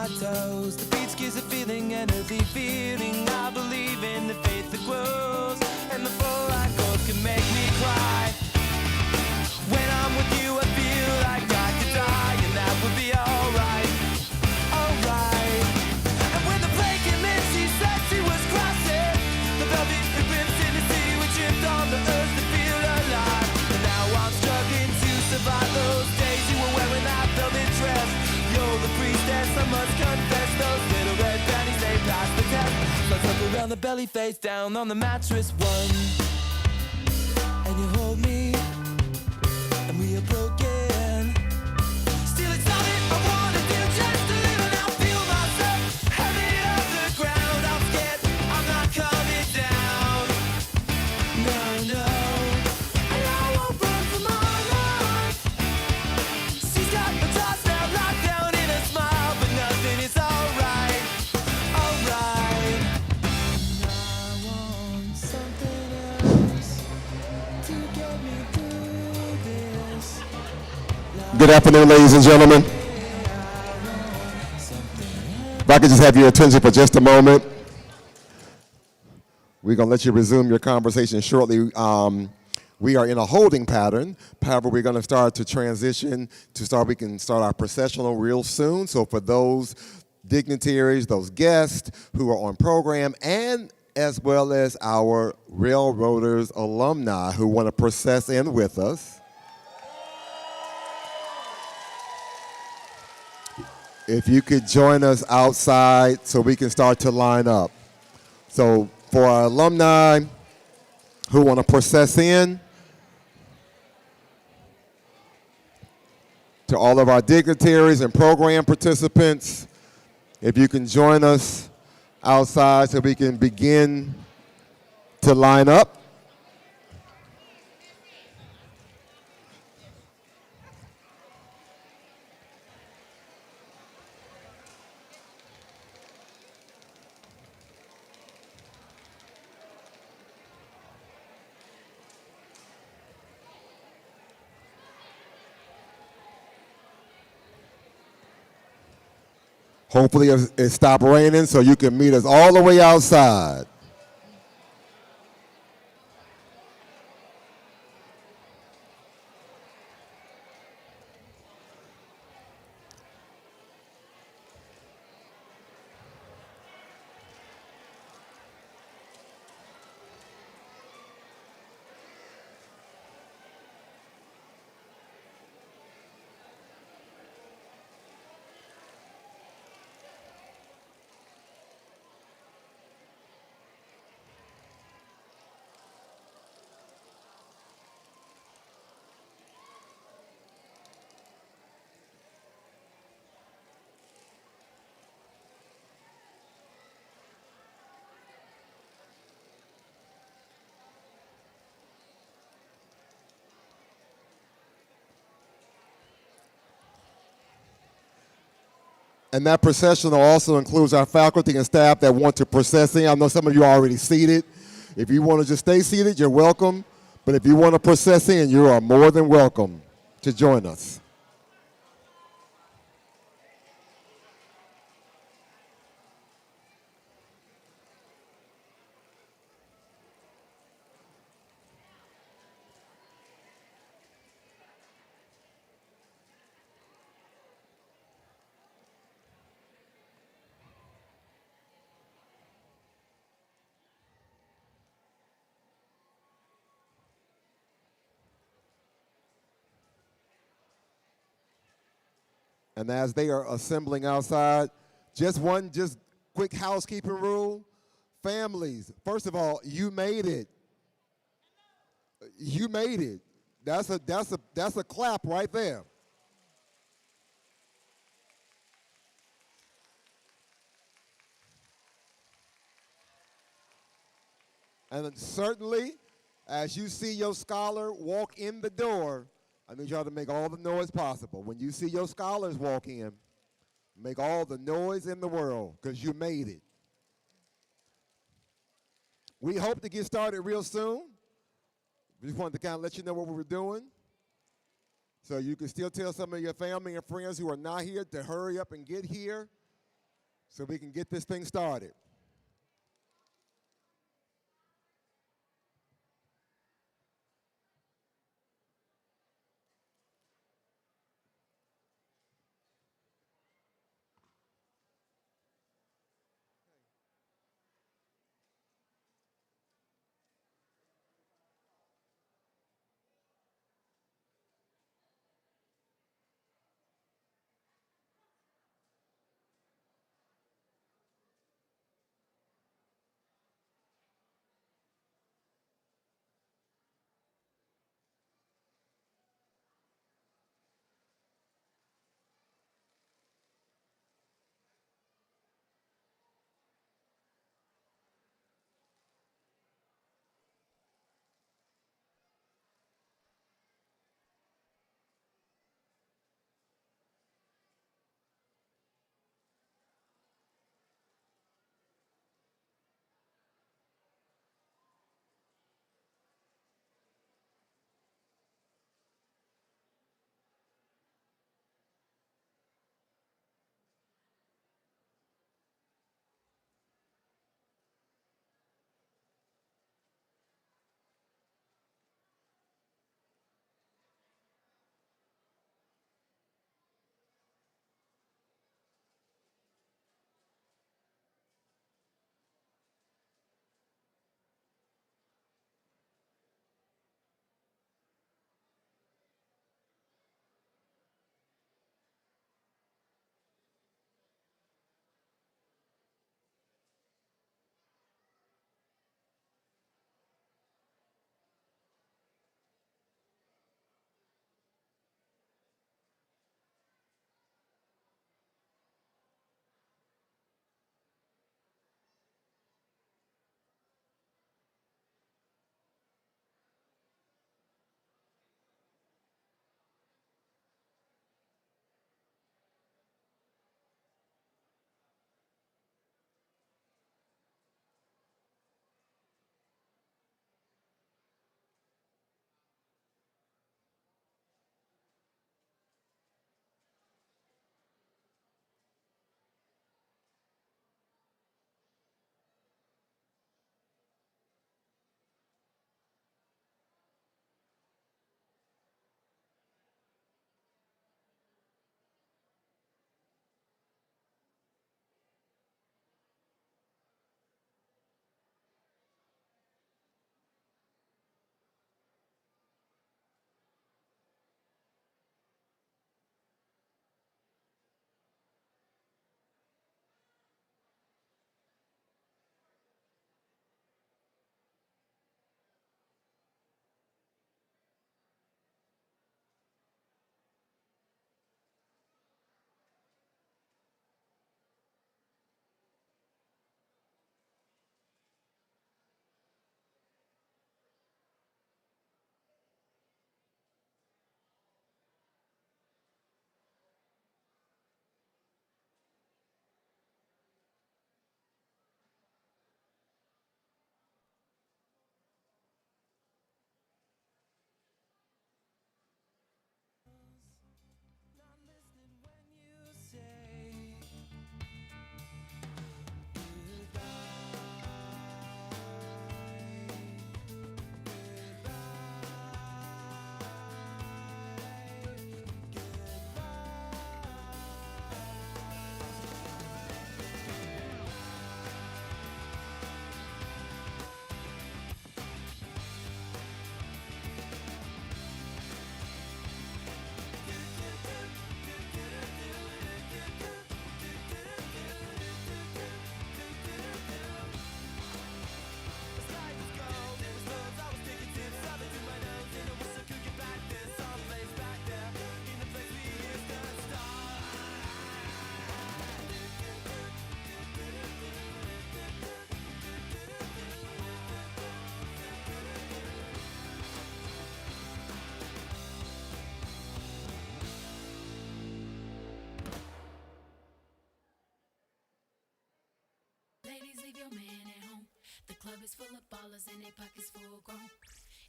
my toes. The beach gives a feeling, energy feeling. I believe in the faith that grows, and the full light goes can make me cry. When I'm with you, I feel like I could die, and that would be alright, alright. And when the plane came in, she said she was crossing the velvet ribbons in the city. We tripped on the earth to feel alive, and now I'm struggling to survive those days you were wearing that velvet dress. You're the priestess, I must confess. Those little red panties, they passed the test. Let's look around the belly, face down on the mattress. One, and you hold me, and we are broken. Still it's all that I wanna do, just a little now. Feel myself heavy off the ground. I'm scared, I'm not coming down. No, no, and I won't run from my life. She's got the toss now locked down in a smile, but nothing is alright, alright. And I want something else to get me through this. Good afternoon, ladies and gentlemen. If I could just have your attention for just a moment. We're going to let you resume your conversation shortly. We are in a holding pattern. However, we're going to start to transition we can start our processional real soon. So for those dignitaries, those guests who are on program, and as well as our Railroaders alumni who want to process in with us, if you could join us outside so we can start to line up. So for our alumni who want to process in, to all of our dignitaries and program participants, if you can join us outside so we can begin to line up. Hopefully it stopped raining so you can meet us all the way outside. And that processional also includes our faculty and staff that want to process in. I know some of you are already seated. If you want to just stay seated, you're welcome. But if you want to process in, you are more than welcome to join us. And as they are assembling outside, just quick housekeeping rule. Families, first of all, you made it. You made it. That's a clap right there. And certainly, as you see your scholar walk in the door, I need y'all to make all the noise possible. When you see your scholars walk in, make all the noise in the world, because you made it. We hope to get started real soon. We just wanted to kind of let you know what we were doing, so you can still tell some of your family and friends who are not here to hurry up and get here. so we can get this thing started. Not listening when you say Ladies, leave your man at home. The club is full of ballers and they pockets full grown.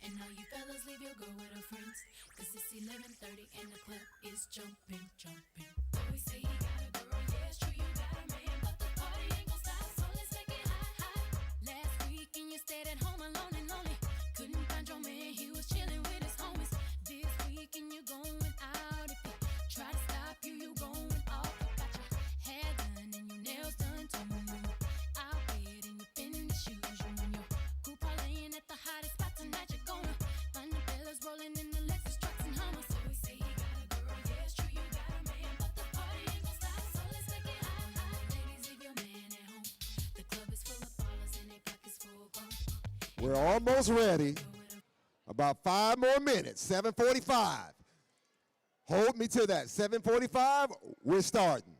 And all you fellas, leave your girl with her friends. Cause it's 11:30 and the club is jumping, jumping. Always say you got a girl, yeah, it's true, you got a man. But the stayed at home alone and lonely. Couldn't find your man, he was chilling with his homies. This weekend you going out. If he try to stop you, you going off. You got your hair done and your nails done too. Outfit and your fitness shoes. You and your group parlaying at the hottest spot tonight. You're gonna find the fellas rolling in the Lexus trucks and Hummers. So we say he got a girl, yeah, it's true, you got a man, but the party ain't gon' stop. So let's make it hot, hot. Ladies, leave your man at home. The club is full of ballers and they pockets full grown. We're almost ready. About 5 more minutes, 7:45. Hold me to that, 7:45, we're starting.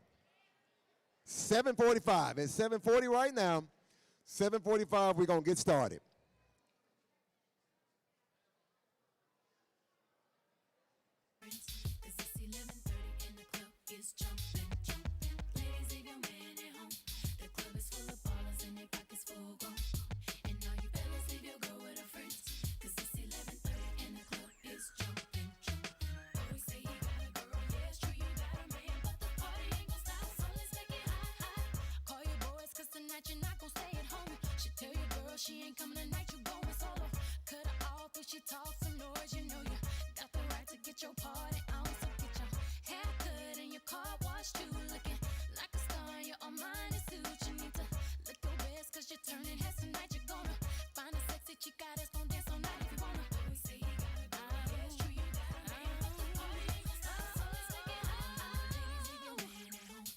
7:45, it's 7:40 right now. 7:45, we're gonna get started. Cause it's 11:30 and the club is jumping, jumping. Ladies, leave your man at home. The club is full of ballers and they pockets full grown. And all you fellas, leave your girl with her friends. Cause it's 11:30 and the club is jumping, jumping. Always say he got a girl, yeah, it's true, you got a man, but the party ain't gon' stop, so let's make it hot, hot. Call your boys, cause tonight you're not gon' stay at home. She tell your girl she ain't coming tonight, you going solo. Cut her off if she talks some noise, you know you got the right to get your party on. So get your hair cut and your car washed too. Looking like a star in your Armani suit. You need to look your best cause you're turning heads tonight. You're gonna find a sexy chica that's gonna dance all night if you wanna. We say he got a girl, yeah, it's true, you got a man, but the party ain't gon' stop, so let's make it hot. Ladies, leave your man at home.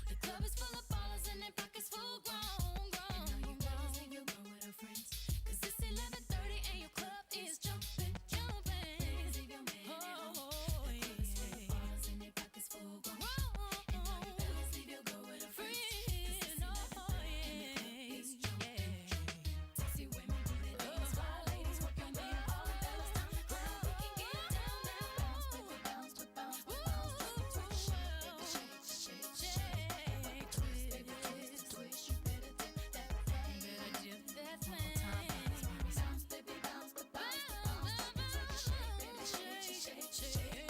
The club is full of ballers and their pockets full grown, grown. And now you fellas leave your girl with her friends. Cause it's 11:30 and your club is jumping, jumping. Ladies, leave your man at home. The club is full of ballers and their pockets full grown. And now you fellas leave your girl with her friends. Cause it's 11:30 and the club is jumping. Sexy women do their things while ladies work your man. All the fellas down the club, we can get down now. Bounce, baby, bounce, but bounce, but bounce. Twist, baby, shake, shake, shake. Twist, baby, twist, twist. You better dip that thing. Better dip that thing. Bounce, baby, bounce, but bounce, but bounce. Shake, baby, shake, shake, shake.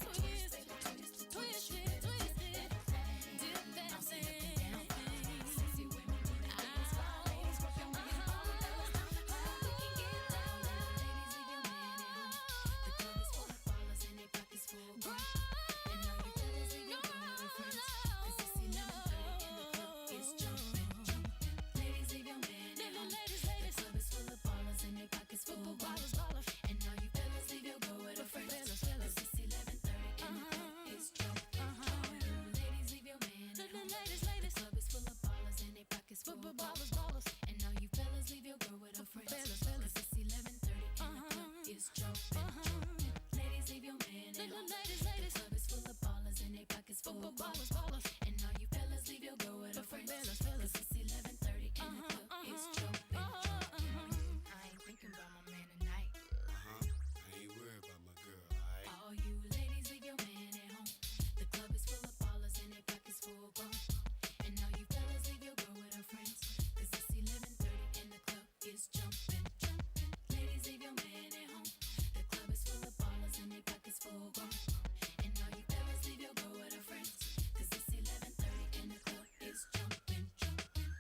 Twist, baby, twist, twist. You better dip that thing. Dip that thing. Sexy women do their things while ladies work your man. All the fellas down the club, we can get down now. Ladies, leave your man at home. The club is full of ballers and their pockets full grown. And now you fellas leave your girl with her friends. Cause it's 11:30 and the club is jumping, jumping. Ladies, leave your man at home. The club is full of ballers and their pockets full grown. And now you fellas leave your girl with her friends. Cause it's 11:30 and the club is jumping, jumping. Ladies, leave your man at home. The club is full of ballers and their pockets full grown. And now you fellas leave your girl with her friends. Cause it's 11:30 and the club is jumping, jumping. Ladies, leave your man at home. The club is full of ballers and their pockets full grown. And now you fellas leave your girl with her friends. Cause it's 11:30 and the club is jumping, jumping. I ain't thinking about my man tonight. I ain't worried about my girl, alright? All you ladies, leave your man at home. The club is full of ballers and their pockets full grown. And now you fellas leave your girl with her friends. Cause it's 11:30 and the club is jumping, jumping. Ladies, leave your man at home. The club is full of ballers and their pockets full grown. And now you fellas leave your girl with her friends. Cause it's 11:30 and the club is jumping, jumping.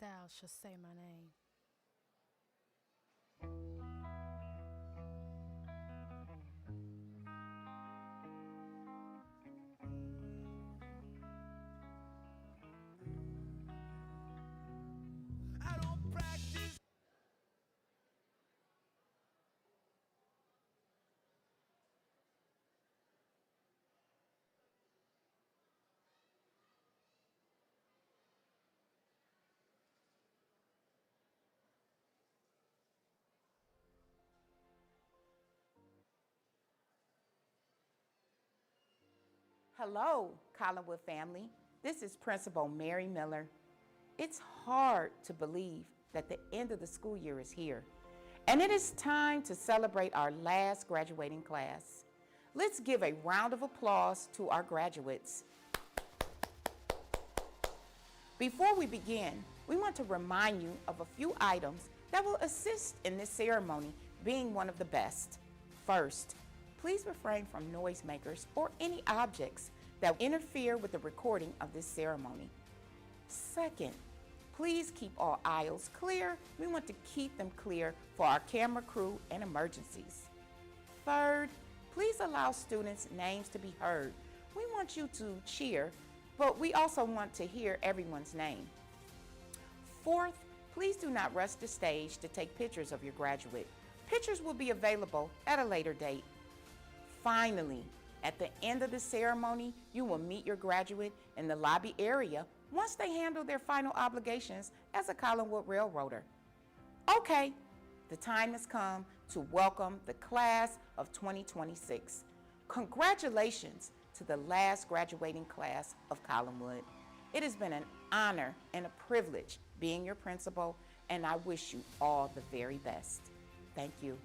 Thou shalt say my name. I don't practice. Hello, Collinwood family. This is Principal Mary Miller. It's hard to believe that the end of the school year is here, and it is time to celebrate our last graduating class. Let's give a round of applause to our graduates. Before we begin, we want to remind you of a few items that will assist in this ceremony being one of the best. First, please refrain from noisemakers or any objects that interfere with the recording of this ceremony. Second, please keep all aisles clear. We want to keep them clear for our camera crew and emergencies. Third, please allow students' names to be heard. We want you to cheer, but we also want to hear everyone's name. Fourth, please do not rush the stage to take pictures of your graduate. Pictures will be available at a later date. Finally, at the end of the ceremony, you will meet your graduate in the lobby area once they handle their final obligations as a Collinwood Railroader. Okay, the time has come to welcome the class of 2026. Congratulations to the last graduating class of Collinwood. It has been an honor and a privilege being your principal, and I wish you all the very best. Thank you.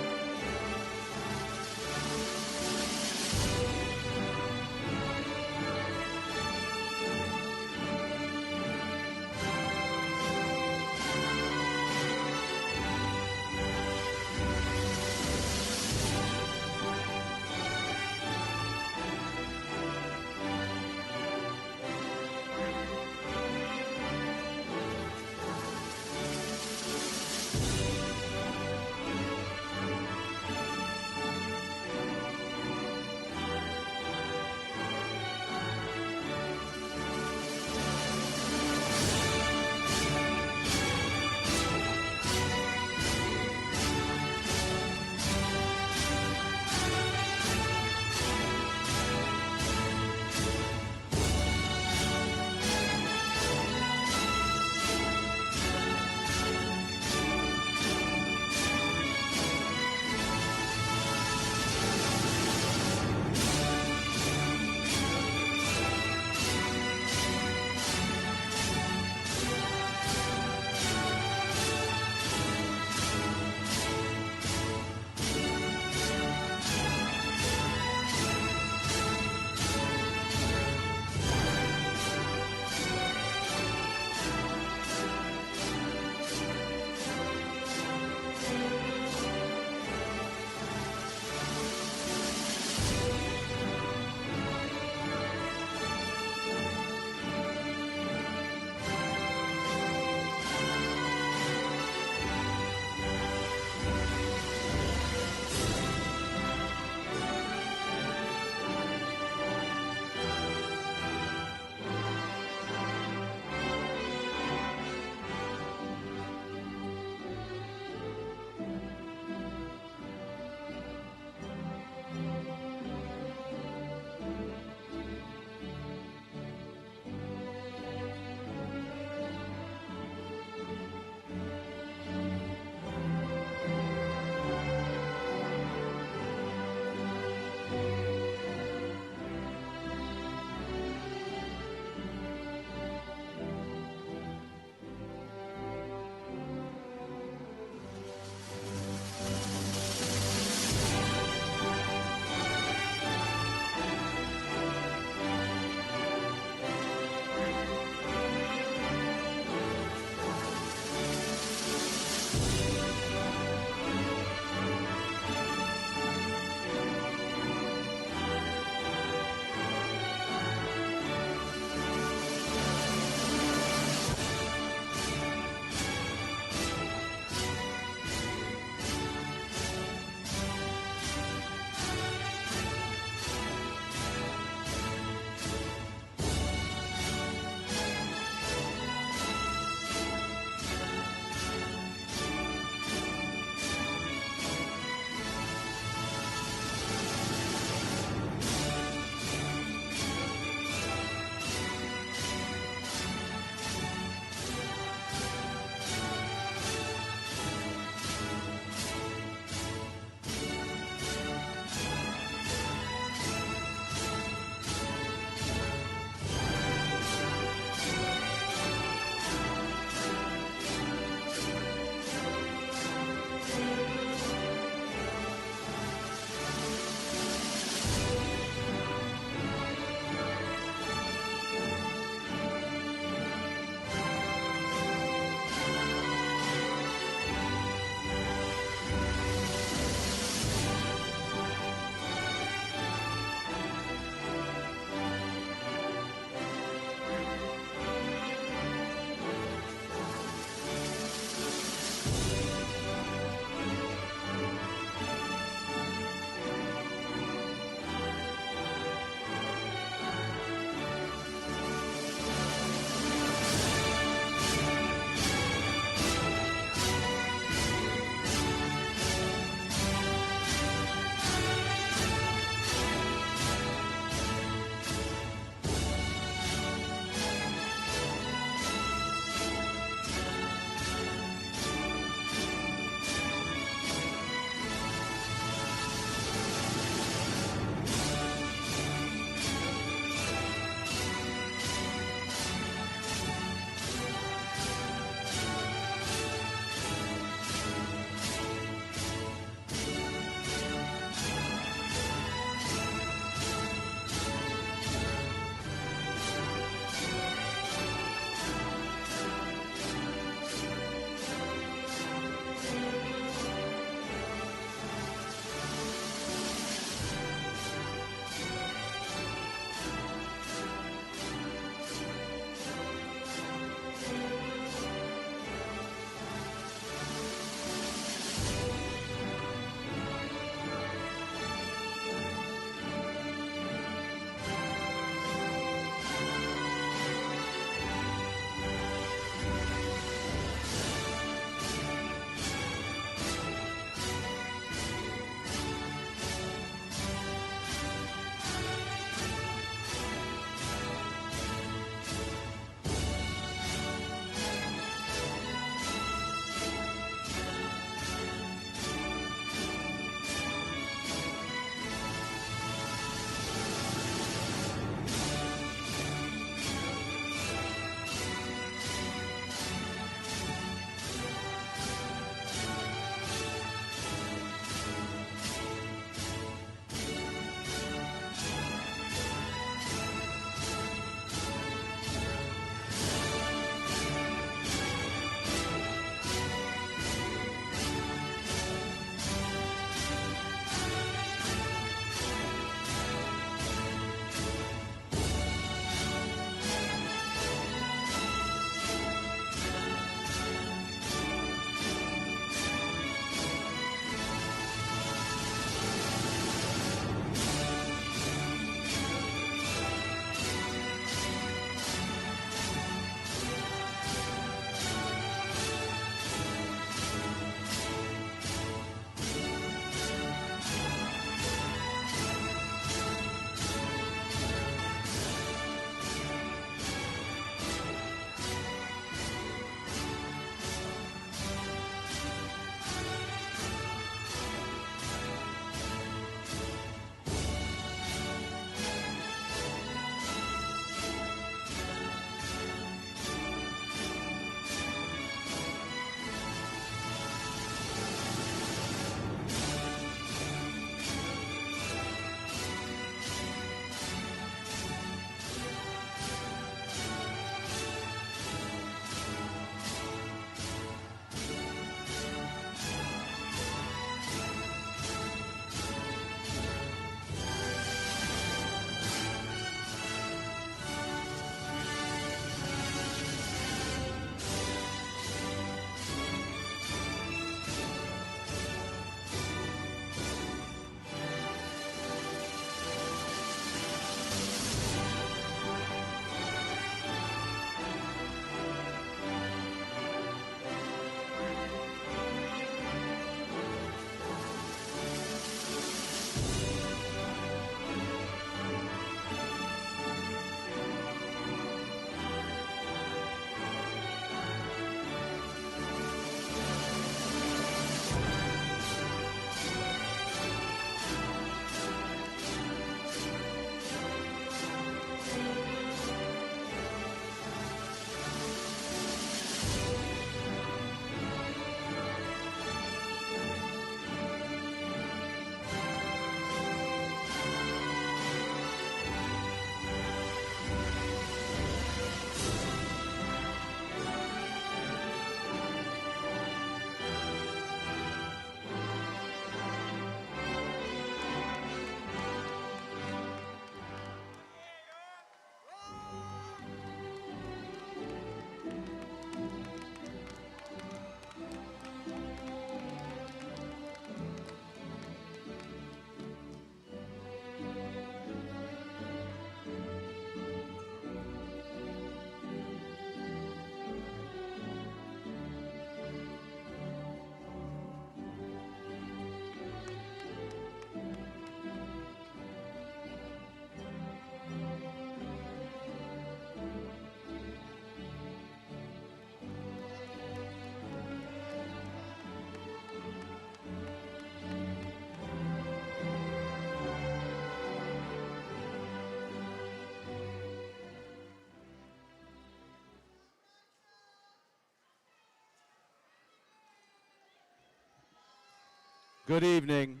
Good evening.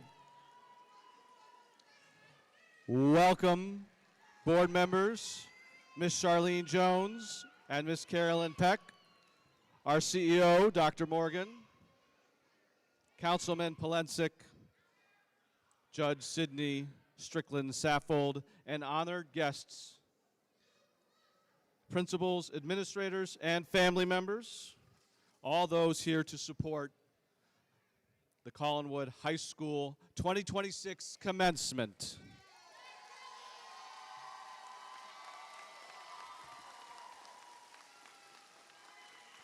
Welcome, board members, Ms. Charlene Jones and Ms. Carolyn Peck, our CEO, Dr. Morgan, Councilman Polensik, Judge Sidney Strickland Saffold, and honored guests, principals, administrators, and family members, all those here to support the Collinwood High School 2026 commencement.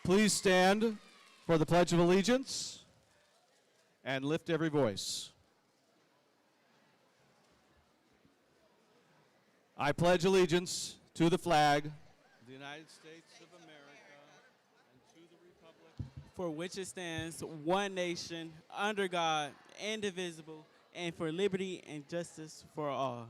Please stand for the Pledge of Allegiance and lift every voice. I pledge allegiance to the flag of the United States of America and to the republic for which it stands, one nation, under God, indivisible, and for liberty and justice for all.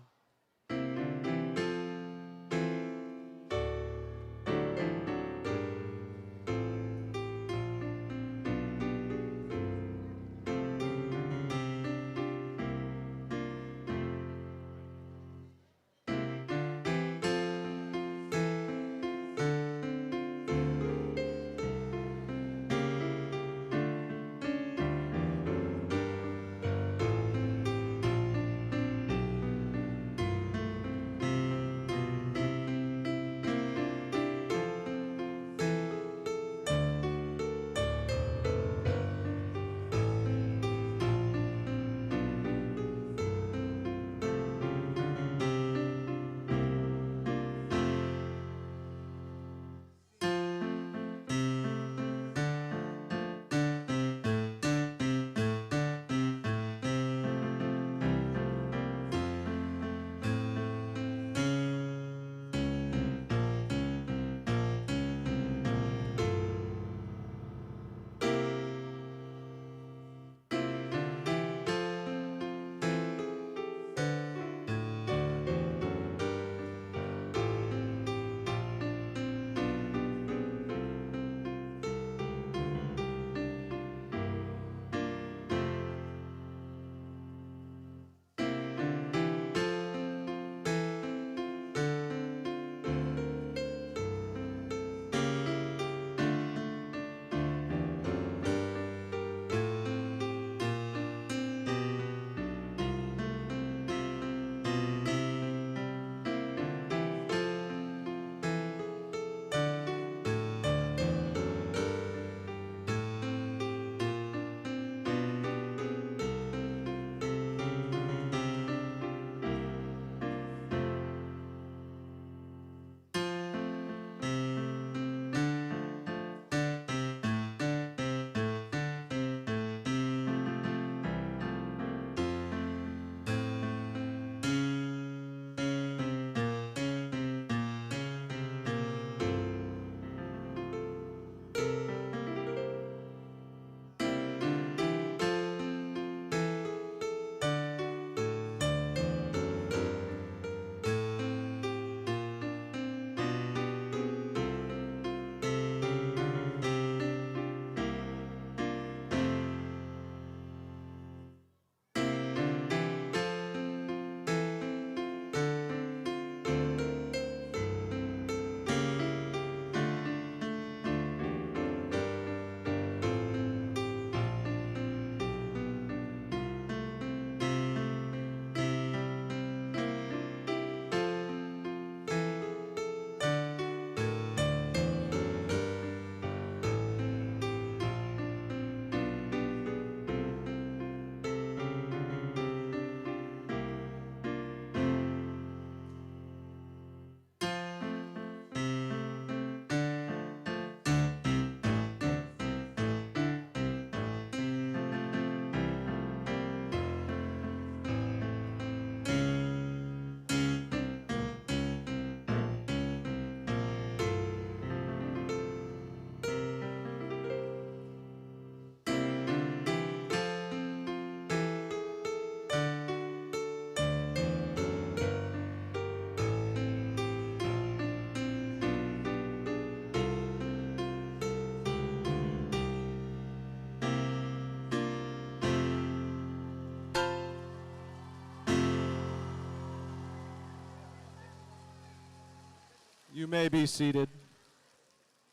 You may be seated.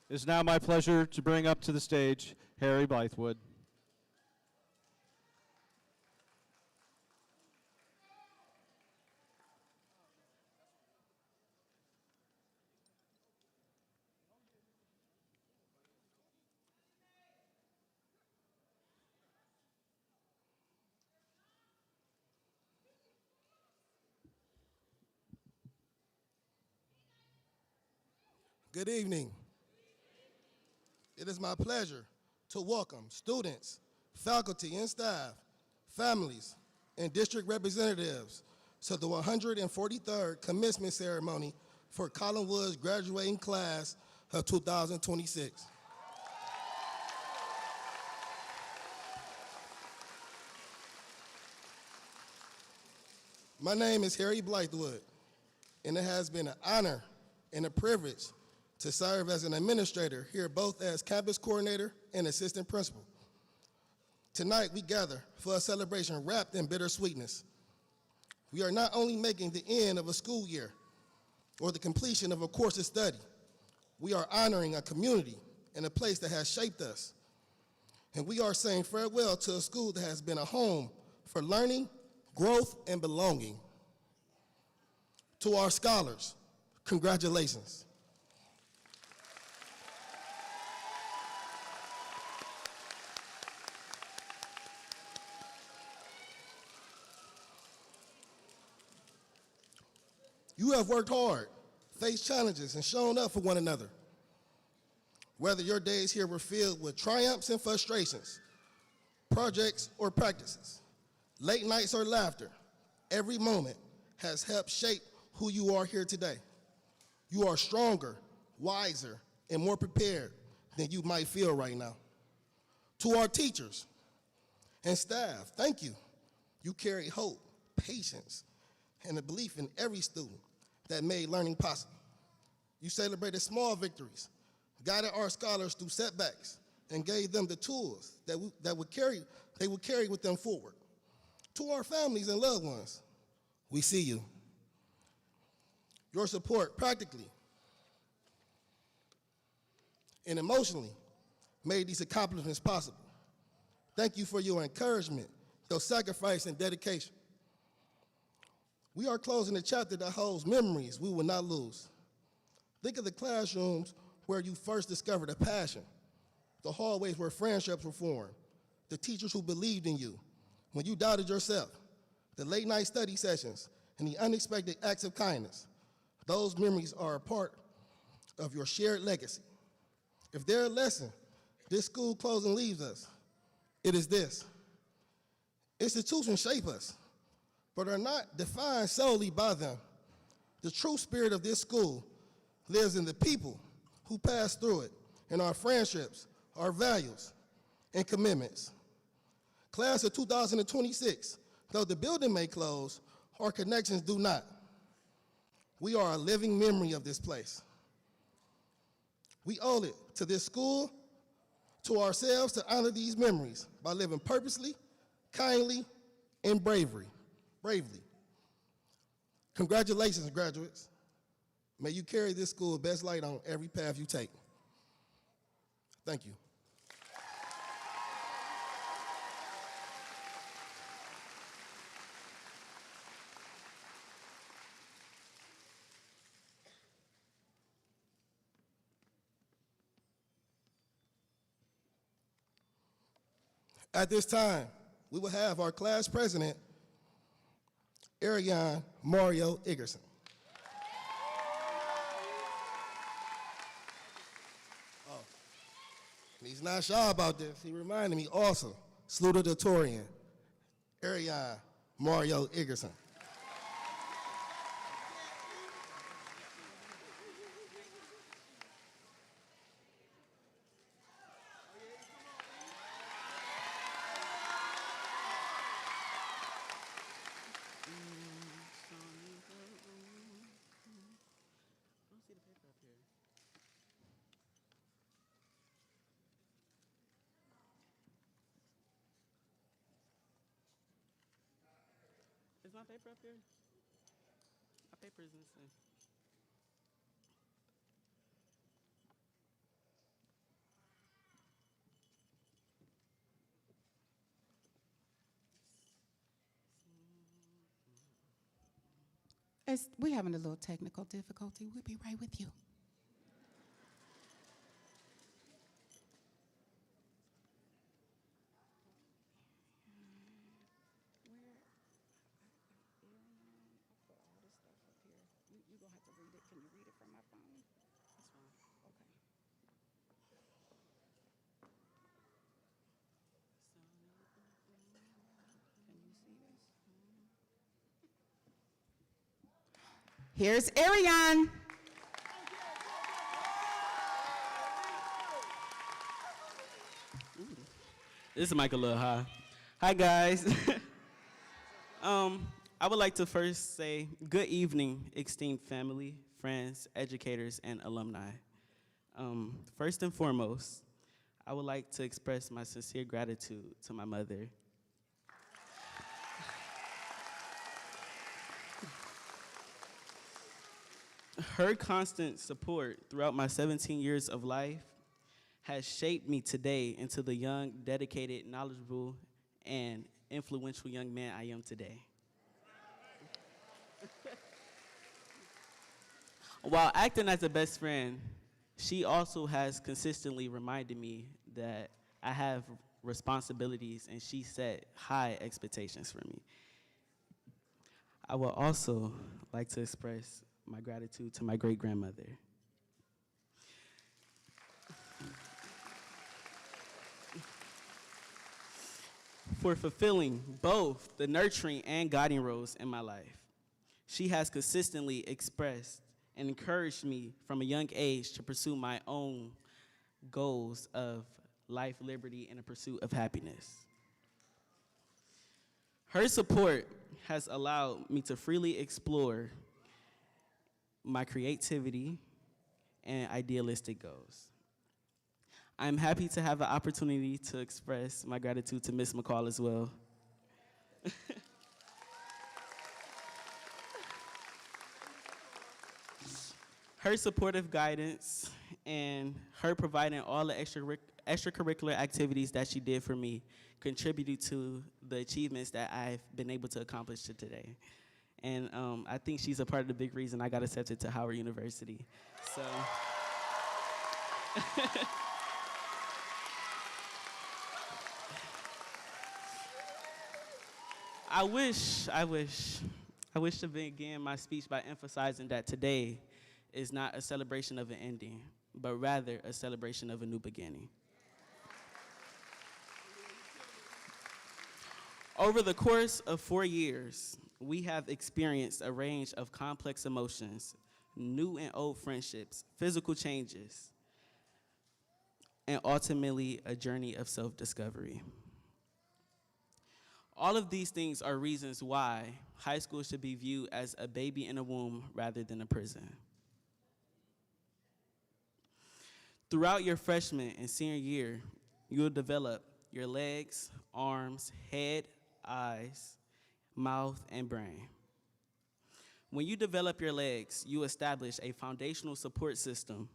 It is now my pleasure to bring up to the stage Harry Blythewood. Good evening. It is my pleasure to welcome students, faculty and staff, families, and district representatives to the 143rd commencement ceremony for Collinwood's graduating class of 2026. My name is Harry Blythewood, and it has been an honor and a privilege to serve as an administrator here, both as campus coordinator and assistant principal. Tonight, we gather for a celebration wrapped in bittersweetness. We are not only making the end of a school year or the completion of a course of study, we are honoring a community and a place that has shaped us. And we are saying farewell to a school that has been a home for learning, growth, and belonging. To our scholars, congratulations. You have worked hard, faced challenges, and shown up for one another. Whether your days here were filled with triumphs and frustrations, projects or practices, late nights or laughter, every moment has helped shape who you are here today. You are stronger, wiser, and more prepared than you might feel right now. To our teachers and staff, thank you. You carry hope, patience, and a belief in every student that made learning possible. You celebrated small victories, guided our scholars through setbacks, and gave them the tools they would carry with them forward. To our families and loved ones, we see you. Your support practically and emotionally made these accomplishments possible. Thank you for your encouragement, your sacrifice, and dedication. We are closing a chapter that holds memories we will not lose. Think of the classrooms where you first discovered a passion, the hallways where friendships were formed, the teachers who believed in you when you doubted yourself, the late night study sessions, and the unexpected acts of kindness. Those memories are a part of your shared legacy. If there are a lesson this school closing leaves us, it is this. Institutions shape us, but are not defined solely by them. The true spirit of this school lives in the people who pass through it, in our friendships, our values, and commitments. Class of 2026, though the building may close, our connections do not. We are a living memory of this place. We owe it to this school, to ourselves, to honor these memories by living purposely, kindly, and bravely. Congratulations, graduates. May you carry this school best light on every path you take. Thank you. At this time, we will have our class president, Ariane Mario Iggerson. Oh, and he's not shy about this. He reminded me also, Valedictorian, Ariane Mario Iggerson. Is my paper up here? My paper is missing. We're having a little technical difficulty. We'll be right with you. Here's Ariane. This is Michael Lil High. Hi, guys. I would like to first say good evening, esteemed family, friends, educators, and alumni. First and foremost, I would like to express my sincere gratitude to my mother. Her constant support throughout my 17 years of life has shaped me today into the young, dedicated, knowledgeable, and influential young man I am today. While acting as a best friend, she also has consistently reminded me that I have responsibilities and she set high expectations for me. I would also like to express my gratitude to my great-grandmother. For fulfilling both the nurturing and guiding roles in my life. She has consistently expressed and encouraged me from a young age to pursue my own goals of life, liberty, and the pursuit of happiness. Her support has allowed me to freely explore my creativity and idealistic goals. I'm happy to have the opportunity to express my gratitude to Ms. McCall as well. Her supportive guidance and her providing all the extracurricular activities that she did for me contributed to the achievements that I've been able to accomplish to today. And I think she's a part of the big reason I got accepted to Howard University. So. I wish to begin my speech by emphasizing that today is not a celebration of an ending, but rather a celebration of a new beginning. Over the course of 4 years, we have experienced a range of complex emotions, new and old friendships, physical changes, and ultimately a journey of self-discovery. All of these things are reasons why high school should be viewed as a baby in a womb rather than a prison. Throughout your freshman and senior year, you'll develop your legs, arms, head, eyes, mouth, and brain. When you develop your legs, you establish a foundational support system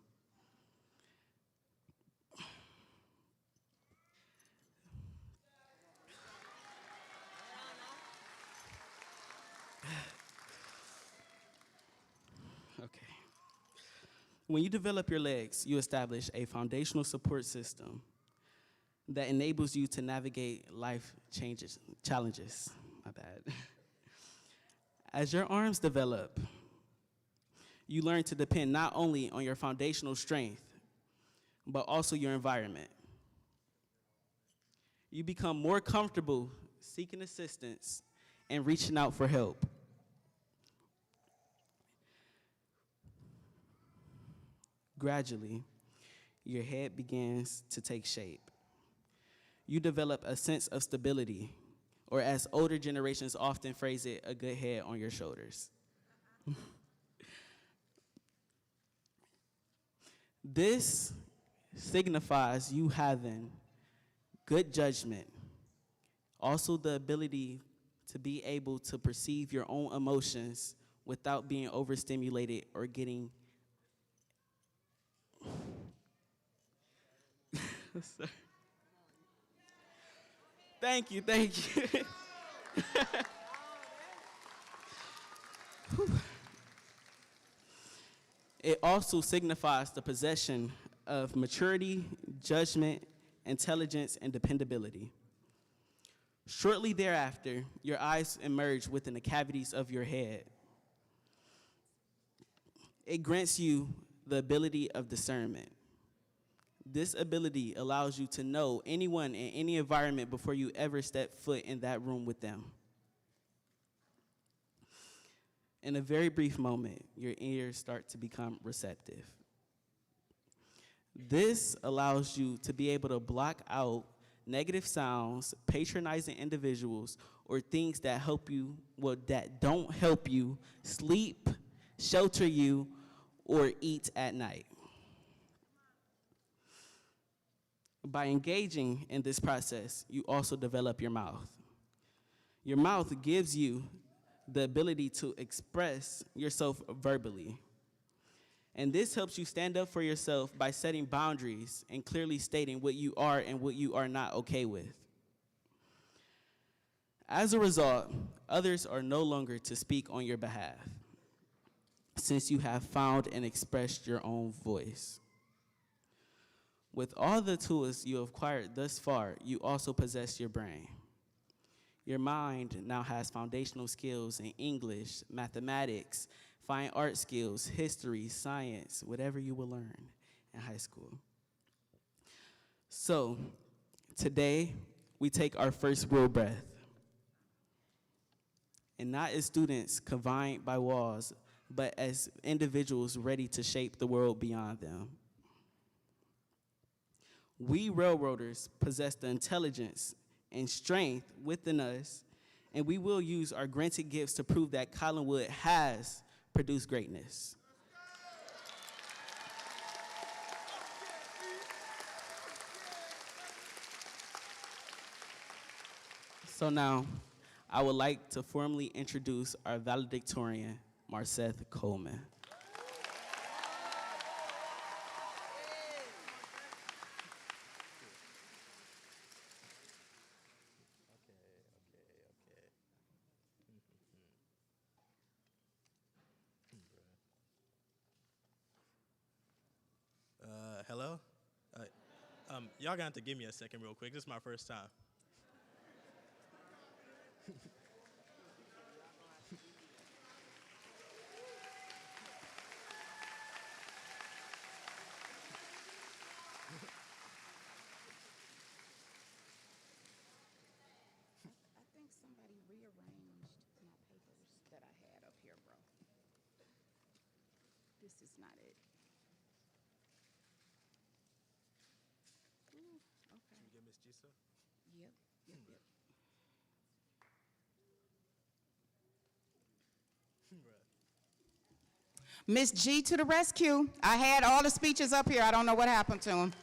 When you develop your legs, you establish a foundational support system that enables you to navigate life challenges. My bad. As your arms develop, you learn to depend not only on your foundational strength, but also your environment. You become more comfortable seeking assistance and reaching out for help. Gradually, your head begins to take shape. You develop a sense of stability, or as older generations often phrase it, a good head on your shoulders. This signifies you having good judgment, also the ability to be able to perceive your own emotions without being overstimulated or getting Thank you. It also signifies the possession of maturity, judgment, intelligence, and dependability. Shortly thereafter, your eyes emerge within the cavities of your head. It grants you the ability of discernment. This ability allows you to know anyone in any environment before you ever step foot in that room with them. In a very brief moment, your ears start to become receptive. This allows you to be able to block out negative sounds, patronizing individuals, or things that that don't help you sleep, shelter you, or eat at night. By engaging in this process, you also develop your mouth. Your mouth gives you the ability to express yourself verbally. And this helps you stand up for yourself by setting boundaries and clearly stating what you are and what you are not okay with. As a result, others are no longer to speak on your behalf, since you have found and expressed your own voice. With all the tools you have acquired thus far, you also possess your brain. Your mind now has foundational skills in English, mathematics, fine art skills, history, science, whatever you will learn in high school. So, today, we take our first real breath. And not as students confined by walls, but as individuals ready to shape the world beyond them. We railroaders possess the intelligence and strength within us, and we will use our granted gifts to prove that Collinwood has produced greatness. So now, I would like to formally introduce our valedictorian, Marceth Coleman. Hello? Y'all gonna have to give me a second real quick. This is my first time. I think somebody rearranged my papers that I had up here, bro. This is not it. Ooh, okay. Can you get Miss Gisa? Yep, yep, yep. Miss G to the rescue. I had all the speeches up here. I don't know what happened to them.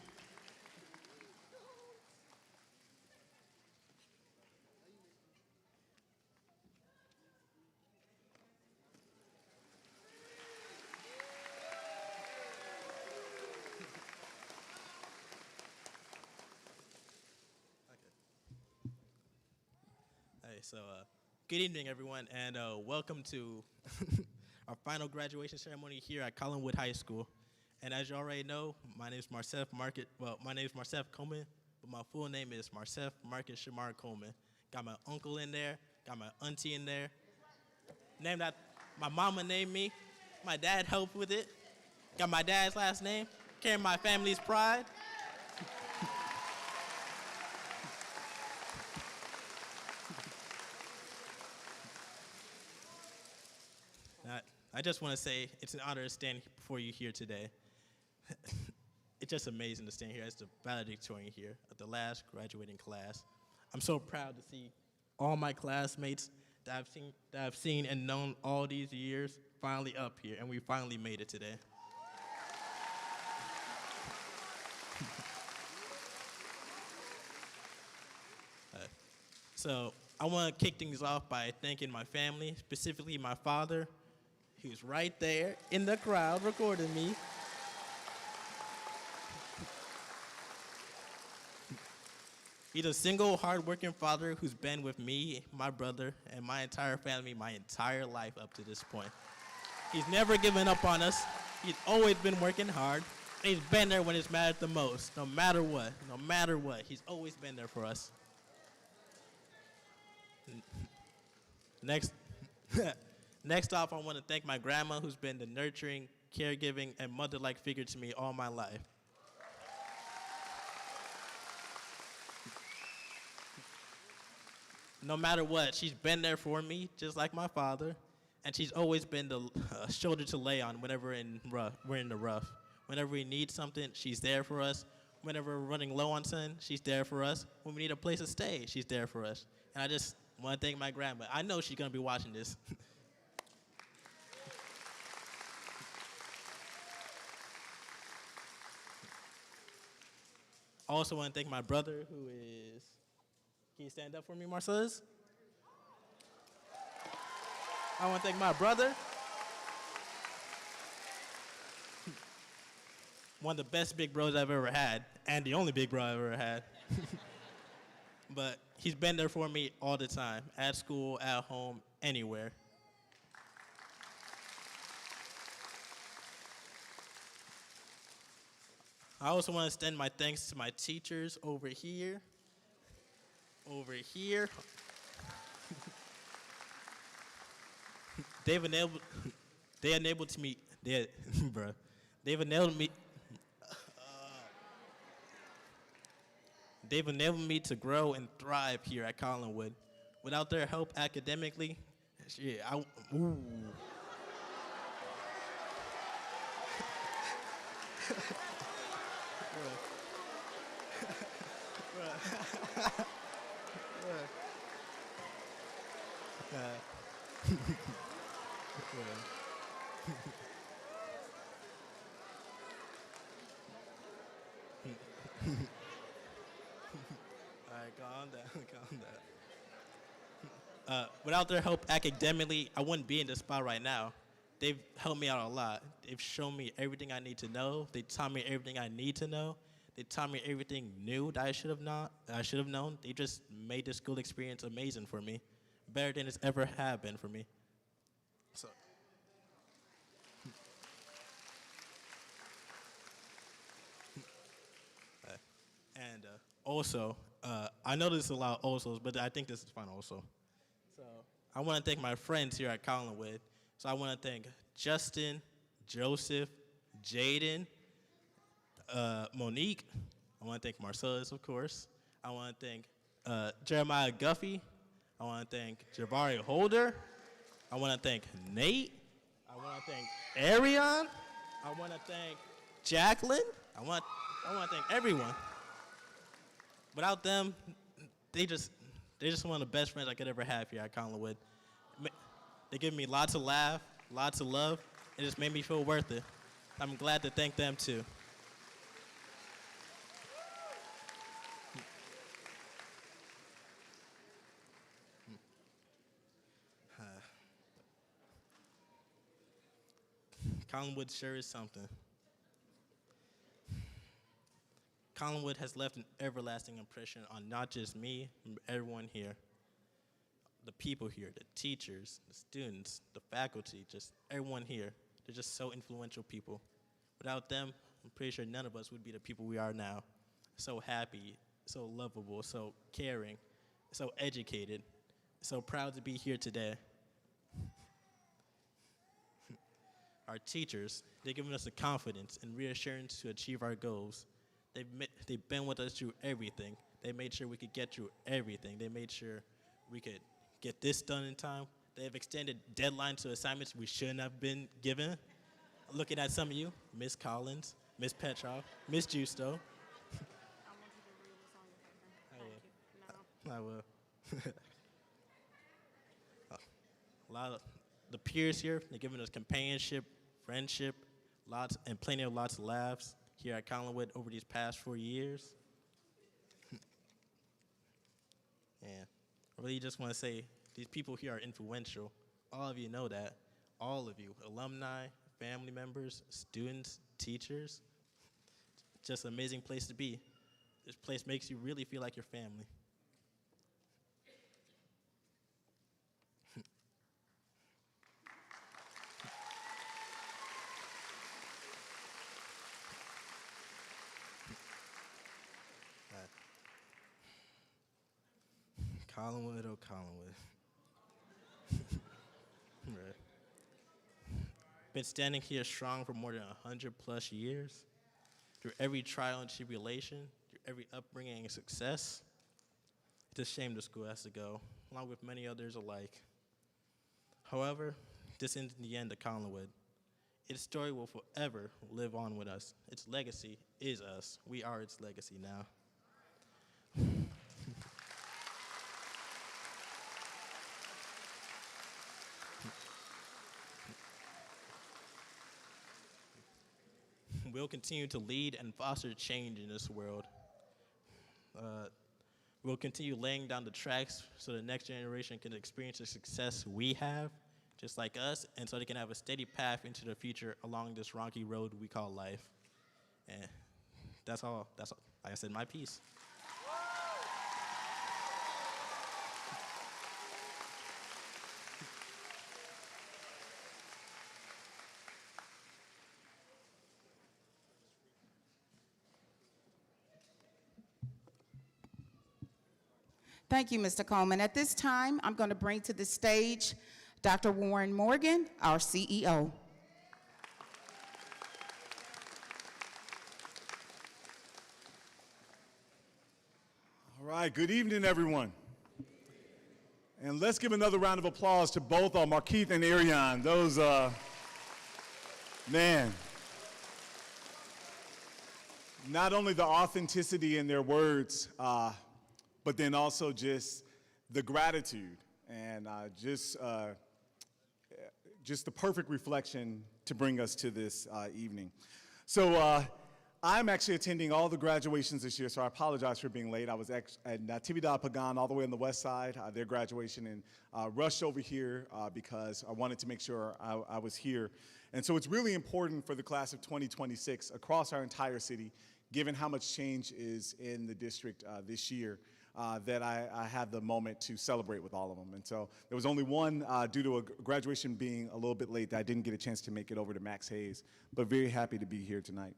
Hey, so good evening, everyone, and welcome to our final graduation ceremony here at Collinwood High School. And as you already know, my name is Marceth Coleman, but my full name is Marceth Marcus Shamar Coleman. Got my uncle in there, got my auntie in there. Name that my mama named me. My dad helped with it. Got my dad's last name, carrying my family's pride. I just want to say it's an honor to stand before you here today. It's just amazing to stand here as the valedictorian here of the last graduating class. I'm so proud to see all my classmates that I've seen and known all these years finally up here, and we finally made it today. So I want to kick things off by thanking my family, specifically my father, who's right there in the crowd recording me. He's a single, hardworking father who's been with me, my brother, and my entire family my entire life up to this point. He's never given up on us. He's always been working hard. He's been there when it's mattered the most, no matter what. No matter what, he's always been there for us. Next, next off, I want to thank my grandma, who's been the nurturing, caregiving, and mother-like figure to me all my life. No matter what, she's been there for me, just like my father, and she's always been the shoulder to lay on whenever we're in the rough. Whenever we need something, she's there for us. Whenever we're running low on sun, she's there for us. When we need a place to stay, she's there for us. And I just want to thank my grandma. I know she's going to be watching this. I also want to thank my brother, who is... Can you stand up for me, Marcellus? I want to thank my brother. One of the best big bros I've ever had, and the only big bro I've ever had. But he's been there for me all the time, at school, at home, anywhere. I also want to extend my thanks to my teachers over here. They've enabled me to grow and thrive here at Collinwood. Without their help academically, shit, All right, calm down. Without their help academically, I wouldn't be in this spot right now. They've helped me out a lot. They've shown me everything I need to know. They taught me everything I need to know. They taught me everything new that I should have known. They just made the school experience amazing for me, better than it's ever have been for me. So. And also, I know this is a lot of alsos, but I think this is fun also. So I want to thank my friends here at Collinwood. So I want to thank Justin, Joseph, Jaden, Monique. I want to thank Marcellus, of course. I want to thank Jeremiah Guffey. I want to thank Javari Holder. I want to thank Nate. I want to thank Arion. I want to thank Jacqueline. I want to thank everyone. Without them, they just one of the best friends I could ever have here at Collinwood. They give me lots of laugh, lots of love. It just made me feel worth it. I'm glad to thank them too. Collinwood sure is something. Collinwood has left an everlasting impression on not just me, but everyone here. The people here, the teachers, the students, the faculty, just everyone here. They're just so influential people. Without them, I'm pretty sure none of us would be the people we are now. So happy, so lovable, so caring, so educated, so proud to be here today. Our teachers, they've given us the confidence and reassurance to achieve our goals. They've been with us through everything. They made sure we could get through everything. They made sure we could get this done in time. They have extended deadlines to assignments we shouldn't have been given. Looking at some of you, Miss Collins, Miss Petrov, Miss Justo. I will. A lot of the peers here, they're giving us companionship, friendship, lots of laughs here at Collinwood over these past 4 years. And I really just want to say these people here are influential. All of you know that. All of you, alumni, family members, students, teachers. Just an amazing place to be. This place makes you really feel like your family. Collinwood, oh Collinwood. Right. Been standing here strong for more than 100+ years. Through every trial and tribulation, through every upbringing and success. It's a shame the school has to go, along with many others alike. However, this isn't the end of Collinwood. Its story will forever live on with us. Its legacy is us. We are its legacy now. We'll continue to lead and foster change in this world. We'll continue laying down the tracks so the next generation can experience the success we have, just like us, and so they can have a steady path into the future along this rocky road we call life. And that's all. Like I said, my piece. Thank you, Mr. Coleman. At this time, I'm going to bring to the stage Dr. Warren Morgan, our CEO. All right, good evening, everyone. And let's give another round of applause to both Markeith and Ariane. Those, man, not only the authenticity in their words, but then also just the gratitude and just the perfect reflection to bring us to this evening. So I'm actually attending all the graduations this year, so I apologize for being late. I was at Natividad Pagan all the way on the west side, their graduation, and rushed over here because I wanted to make sure I was here. And so it's really important for the class of 2026 across our entire city, given how much change is in the district this year, that I had the moment to celebrate with all of them. And so there was only one, due to a graduation being a little bit late, that I didn't get a chance to make it over to Max Hayes, but very happy to be here tonight.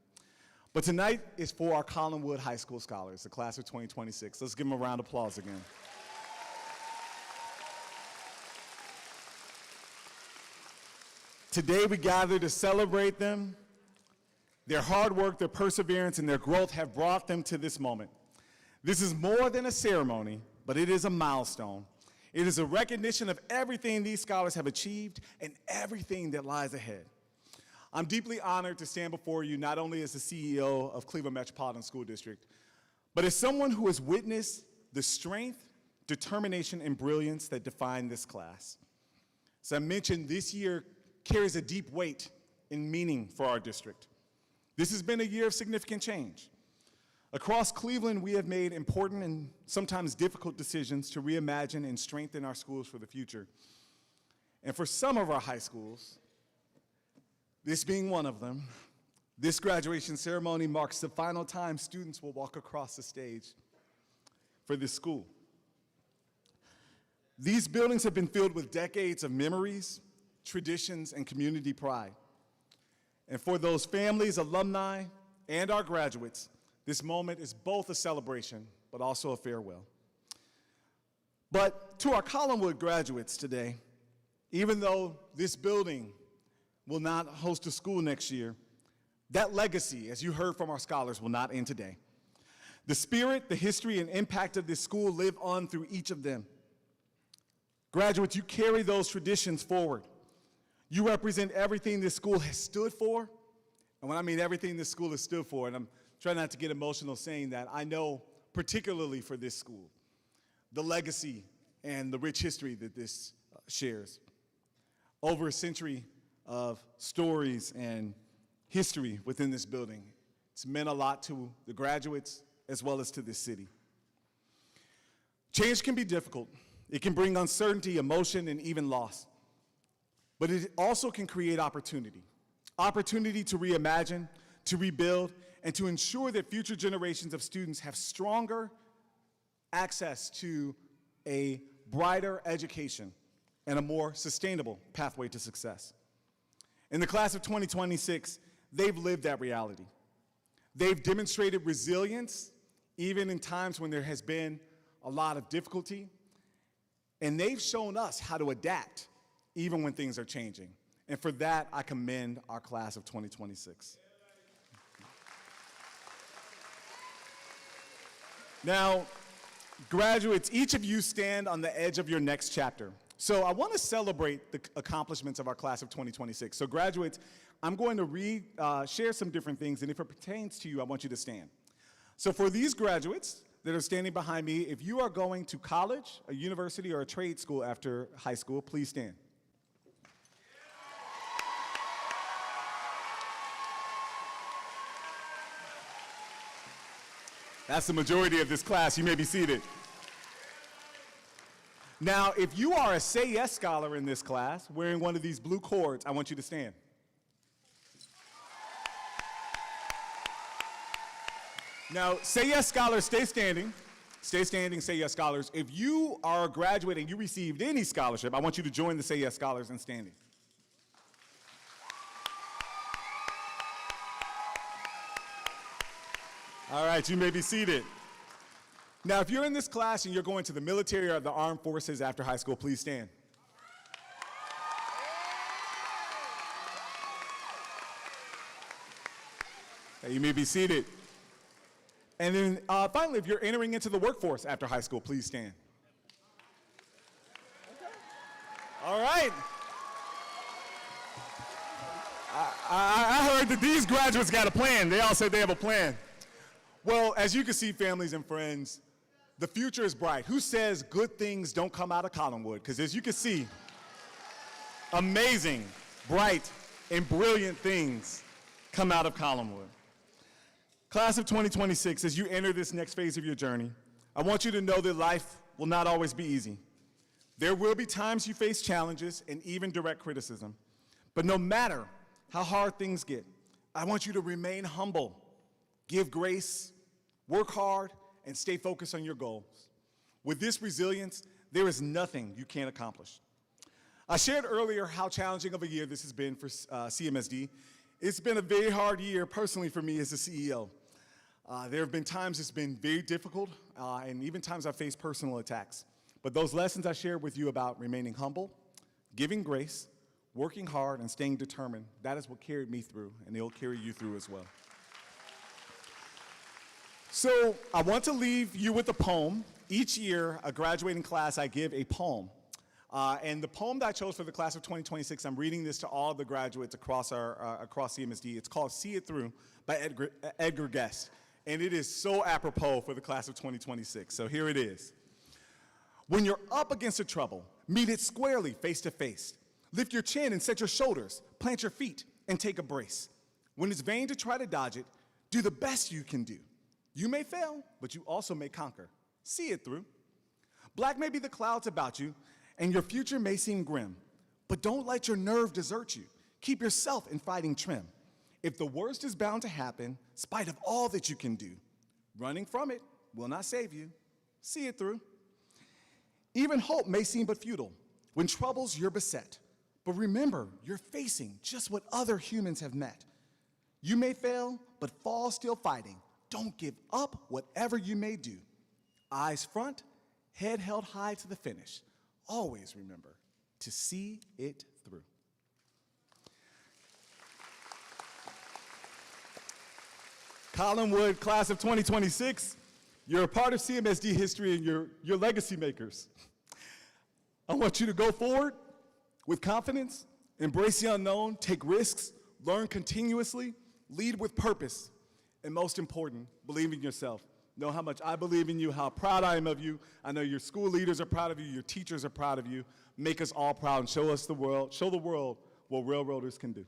But tonight is for our Collinwood High School scholars, the class of 2026. Let's give them a round of applause again. Today we gather to celebrate them. Their hard work, their perseverance, and their growth have brought them to this moment. This is more than a ceremony, but it is a milestone. It is a recognition of everything these scholars have achieved and everything that lies ahead. I'm deeply honored to stand before you not only as the CEO of Cleveland Metropolitan School District, but as someone who has witnessed the strength, determination, and brilliance that define this class. As I mentioned, this year carries a deep weight and meaning for our district. This has been a year of significant change. Across Cleveland, we have made important and sometimes difficult decisions to reimagine and strengthen our schools for the future. And for some of our high schools, this being one of them, this graduation ceremony marks the final time students will walk across the stage for this school. These buildings have been filled with decades of memories, traditions, and community pride. And for those families, alumni, and our graduates, this moment is both a celebration, but also a farewell. But to our Collinwood graduates today, even though this building will not host a school next year, that legacy, as you heard from our scholars, will not end today. The spirit, the history, and impact of this school live on through each of them. Graduates, you carry those traditions forward. You represent everything this school has stood for, and when I mean everything this school has stood for, and I'm trying not to get emotional saying that, I know particularly for this school, the legacy and the rich history that this shares. Over a century of stories and history within this building. It's meant a lot to the graduates as well as to this city. Change can be difficult. It can bring uncertainty, emotion, and even loss. But it also can create opportunity. Opportunity to reimagine, to rebuild, and to ensure that future generations of students have stronger access to a brighter education and a more sustainable pathway to success. In the class of 2026, they've lived that reality. They've demonstrated resilience, even in times when there has been a lot of difficulty, And they've shown us how to adapt even when things are changing. And for that, I commend our class of 2026. Now, graduates, each of you stand on the edge of your next chapter. So I want to celebrate the accomplishments of our class of 2026. So graduates, I'm going to share some different things, and if it pertains to you, I want you to stand. So for these graduates that are standing behind me, if you are going to college, a university, or a trade school after high school, please stand. That's the majority of this class. You may be seated. Now, if you are a Say Yes scholar in this class, wearing one of these blue cords, I want you to stand. Now, Say Yes scholars, stay standing. Stay standing, Say Yes scholars. If you are a graduate and you received any scholarship, I want you to join the Say Yes scholars in standing. All right, you may be seated. Now, if you're in this class and you're going to the military or the armed forces after high school, please stand. You may be seated. And then finally, if you're entering into the workforce after high school, please stand. All right. I heard that these graduates got a plan. They all said they have a plan. Well, as you can see, families and friends, the future is bright. Who says good things don't come out of Collinwood? Because as you can see, amazing, bright, and brilliant things come out of Collinwood. Class of 2026, as you enter this next phase of your journey, I want you to know that life will not always be easy. There will be times you face challenges and even direct criticism. But no matter how hard things get, I want you to remain humble, give grace, work hard, and stay focused on your goals. With this resilience, there is nothing you can't accomplish. I shared earlier how challenging of a year this has been for CMSD. It's been a very hard year personally for me as a CEO. There have been times it's been very difficult, and even times I've faced personal attacks. But those lessons I shared with you about remaining humble, giving grace, working hard, and staying determined, that is what carried me through, and it will carry you through as well. So I want to leave you with a poem. Each year, a graduating class, I give a poem. And the poem that I chose for the class of 2026, I'm reading this to all the graduates across CMSD. It's called See It Through by Edgar Guest. And it is so apropos for the class of 2026. So here it is. When you're up against a trouble, meet it squarely face to face. Lift your chin and set your shoulders, plant your feet and take a brace. When it's vain to try to dodge it, do the best you can do. You may fail, but you also may conquer. See it through. Black may be the clouds about you, and your future may seem grim, but don't let your nerve desert you. Keep yourself in fighting trim. If the worst is bound to happen, spite of all that you can do, running from it will not save you. See it through. Even hope may seem but futile when troubles you're beset, but remember, you're facing just what other humans have met. You may fail, but fall still fighting. Don't give up whatever you may do. Eyes front, head held high to the finish. Always remember to see it through. Collinwood, class of 2026, you're a part of CMSD history and you're legacy makers. I want you to go forward with confidence, embrace the unknown, take risks, learn continuously, lead with purpose, and most important, believe in yourself. Know how much I believe in you, how proud I am of you. I know your school leaders are proud of you, your teachers are proud of you. Make us all proud and show the world what railroaders can do.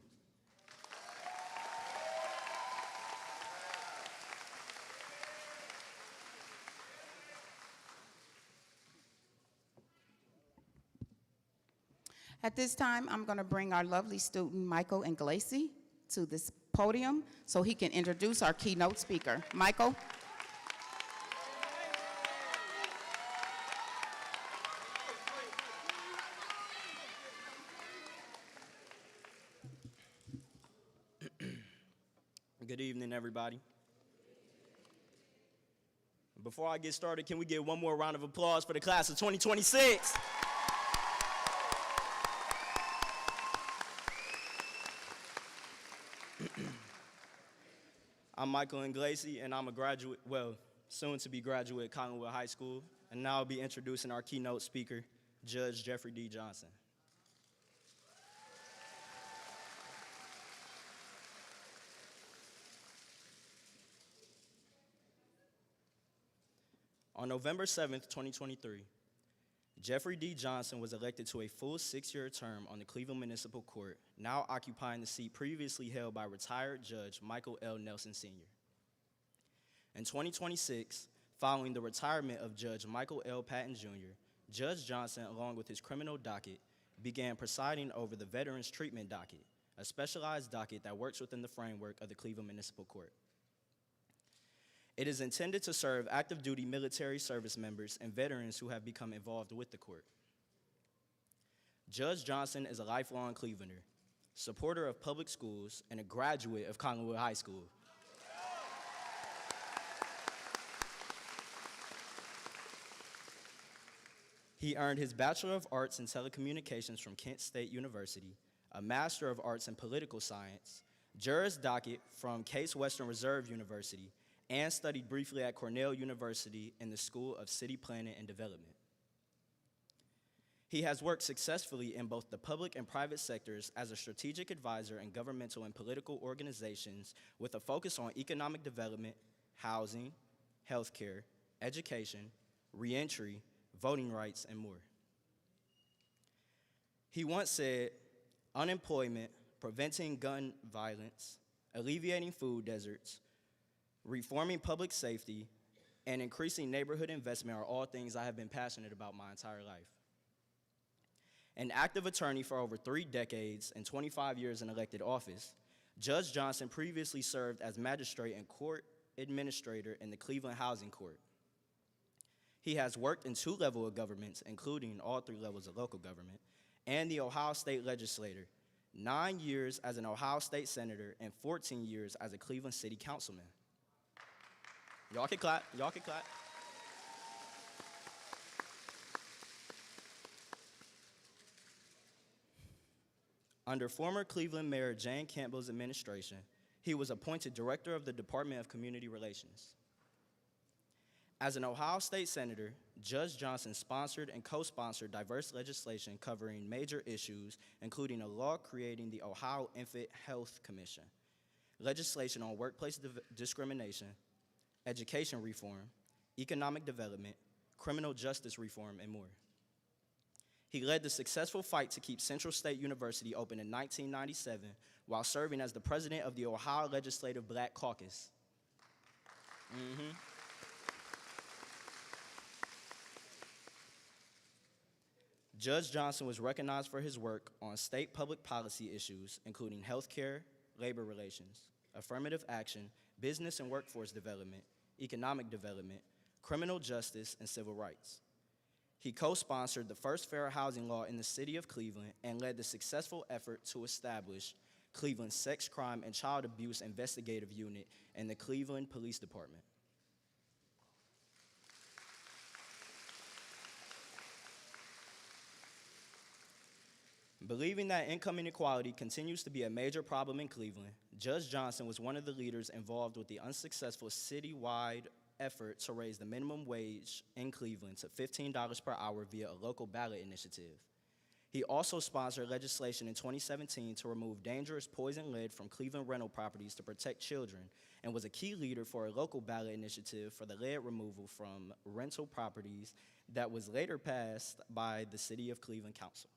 At this time, I'm going to bring our lovely student, Michael Inglesi, to this podium so he can introduce our keynote speaker. Michael. Good evening, everybody. Before I get started, can we get one more round of applause for the class of 2026? I'm Michael Inglesi, and I'm a graduate, well, soon to be graduate at Collinwood High School, and now I'll be introducing our keynote speaker, Judge Jeffrey D. Johnson. On November 7th, 2023, Jeffrey D. Johnson was elected to a full 6-year term on the Cleveland Municipal Court, now occupying the seat previously held by retired Judge Michael L. Nelson Sr. In 2026, following the retirement of Judge Michael L. Patton Jr., Judge Johnson, along with his criminal docket, began presiding over the Veterans Treatment Docket, a specialized docket that works within the framework of the Cleveland Municipal Court. It is intended to serve active duty military service members and veterans who have become involved with the court. Judge Johnson is a lifelong Clevelander, supporter of public schools, and a graduate of Collinwood High School. He earned his Bachelor of Arts in Telecommunications from Kent State University, a Master of Arts in Political Science, Juris Doctorate from Case Western Reserve University, and studied briefly at Cornell University in the School of City Planning and Development. He has worked successfully in both the public and private sectors as a strategic advisor in governmental and political organizations with a focus on economic development, housing, healthcare, education, reentry, voting rights, and more. He once said, "Unemployment, preventing gun violence, alleviating food deserts, reforming public safety, and increasing neighborhood investment are all things I have been passionate about my entire life." An active attorney for over 3 decades and 25 years in elected office, Judge Johnson previously served as magistrate and court administrator in the Cleveland Housing Court. He has worked in 2 levels of governments, including all 3 levels of local government, and the Ohio State Legislature, 9 years as an Ohio State Senator, and 14 years as a Cleveland City Councilman. Y'all can clap, y'all can clap. Under former Cleveland Mayor Jane Campbell's administration, he was appointed Director of the Department of Community Relations. As an Ohio State Senator, Judge Johnson sponsored and co-sponsored diverse legislation covering major issues, including a law creating the Ohio Infant Health Commission, legislation on workplace discrimination, education reform, economic development, criminal justice reform, and more. He led the successful fight to keep Central State University open in 1997 while serving as the president of the Ohio Legislative Black Caucus. Judge Johnson was recognized for his work on state public policy issues, including healthcare, labor relations, affirmative action, business and workforce development, economic development, criminal justice, and civil rights. He co-sponsored the first fair housing law in the city of Cleveland and led the successful effort to establish Cleveland's Sex Crime and Child Abuse Investigative Unit and the Cleveland Police Department. Believing that income inequality continues to be a major problem in Cleveland, Judge Johnson was one of the leaders involved with the unsuccessful citywide effort to raise the minimum wage in Cleveland to $15 per hour via a local ballot initiative. He also sponsored legislation in 2017 to remove dangerous poison lead from Cleveland rental properties to protect children, and was a key leader for a local ballot initiative for the lead removal from rental properties that was later passed by the City of Cleveland Council.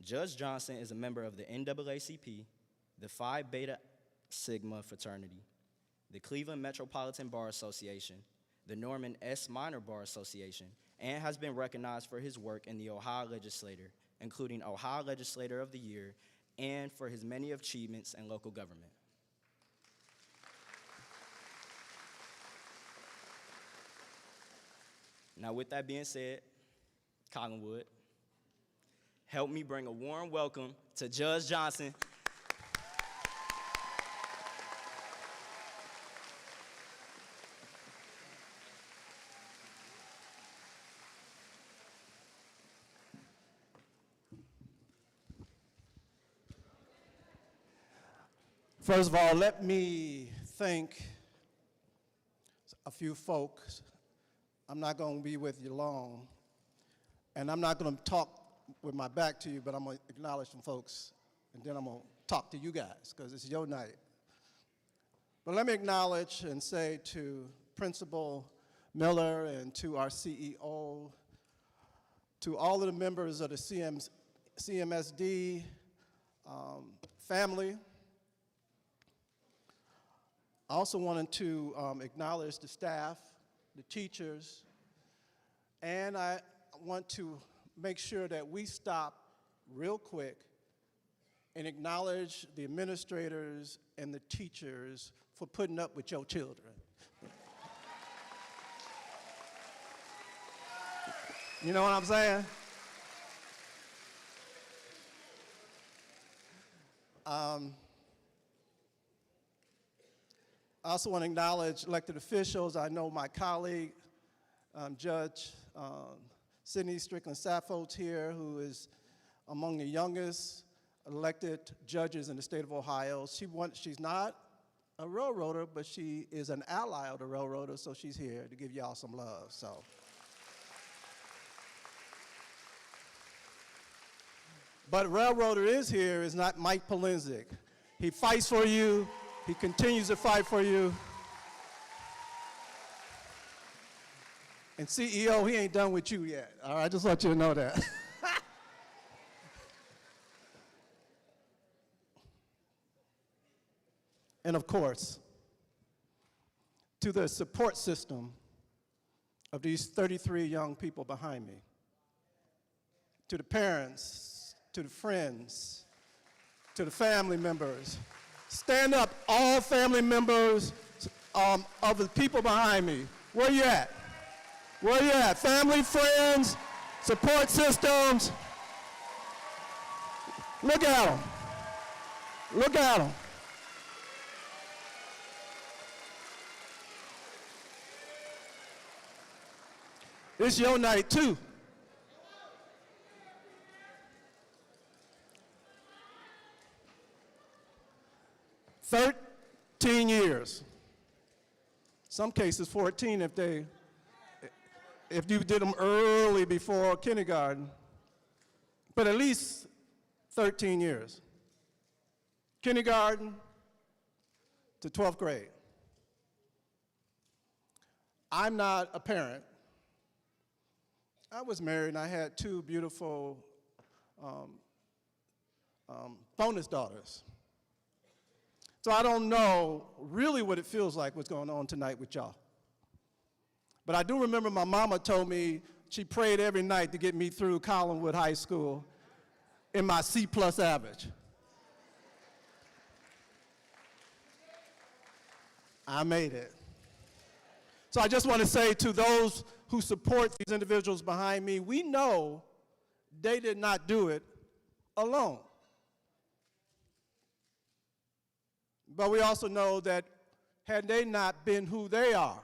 Judge Johnson is a member of the NAACP, the Phi Beta Sigma fraternity, the Cleveland Metropolitan Bar Association, the Norman S. Minor Bar Association, and has been recognized for his work in the Ohio Legislature, including Ohio Legislator of the Year, and for his many achievements in local government. Now, with that being said, Collinwood, help me bring a warm welcome to Judge Johnson. First of all, let me thank a few folks. I'm not going to be with you long, and I'm not going to talk with my back to you, but I'm going to acknowledge some folks, and then I'm going to talk to you guys, because it's your night. But let me acknowledge and say to Principal Miller and to our CEO, to all of the members of the CMSD family. I also wanted to acknowledge the staff, the teachers, and I want to make sure that we stop real quick and acknowledge the administrators and the teachers for putting up with your children. You know what I'm saying? I also want to acknowledge elected officials. I know my colleague, Judge Sydney Strickland-Saffold's here, who is among the youngest elected judges in the state of Ohio. She's not a railroader, but she is an ally of the railroader, so she's here to give y'all some love. So, but railroader is here is not Mike Polenzek. He fights for you. He continues to fight for you. And CEO, he ain't done with you yet. All right, I just want you to know that. And of course, to the support system of these 33 young people behind me, to the parents, to the friends, to the family members. Stand up, all family members of the people behind me. Where you at? Where you at? Family, friends, support systems. Look at them. Look at them. It's your night too. "13 years. Some cases 14 if you did them early before kindergarten, but at least 13 years. Kindergarten to 12th grade. I'm not a parent. I was married and I had two beautiful bonus daughters. So I don't know really what it feels like what's going on tonight with y'all. But I do remember my mama told me she prayed every night to get me through Collinwood High School in my C+ average. I made it. So I just want to say to those who support these individuals behind me, we know they did not do it alone. But we also know that had they not been who they are,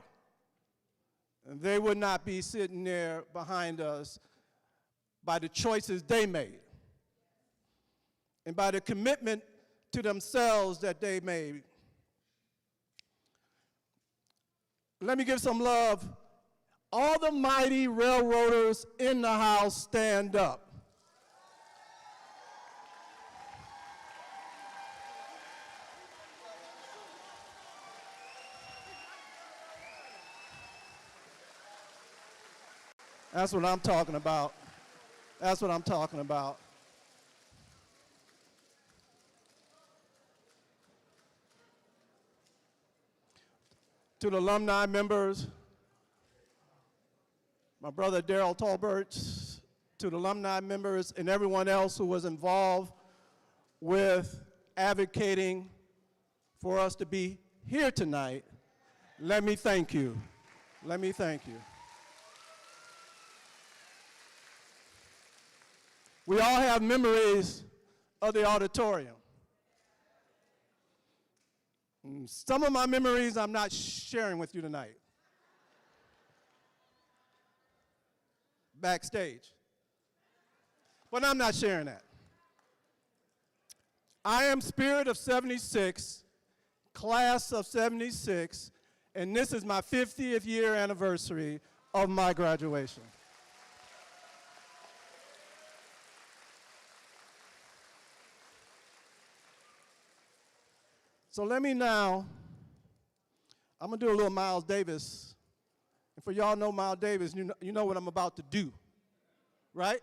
they would not be sitting there behind us by the choices they made and by the commitment to themselves that they made. Let me give some love. All the mighty railroaders in the house, stand up. That's what I'm talking about. That's what I'm talking about. To the alumni members, my brother Darrell Tolbert, to the alumni members and everyone else who was involved with advocating for us to be here tonight, let me thank you. Let me thank you. We all have memories of the auditorium. Some of my memories I'm not sharing with you tonight. Backstage. But I'm not sharing that. I am Spirit of 76 class of 76, and this is my 50th year anniversary of my graduation. So let me now, I'm gonna do a little Miles Davis. And for y'all know Miles Davis, you know what I'm about to do, right?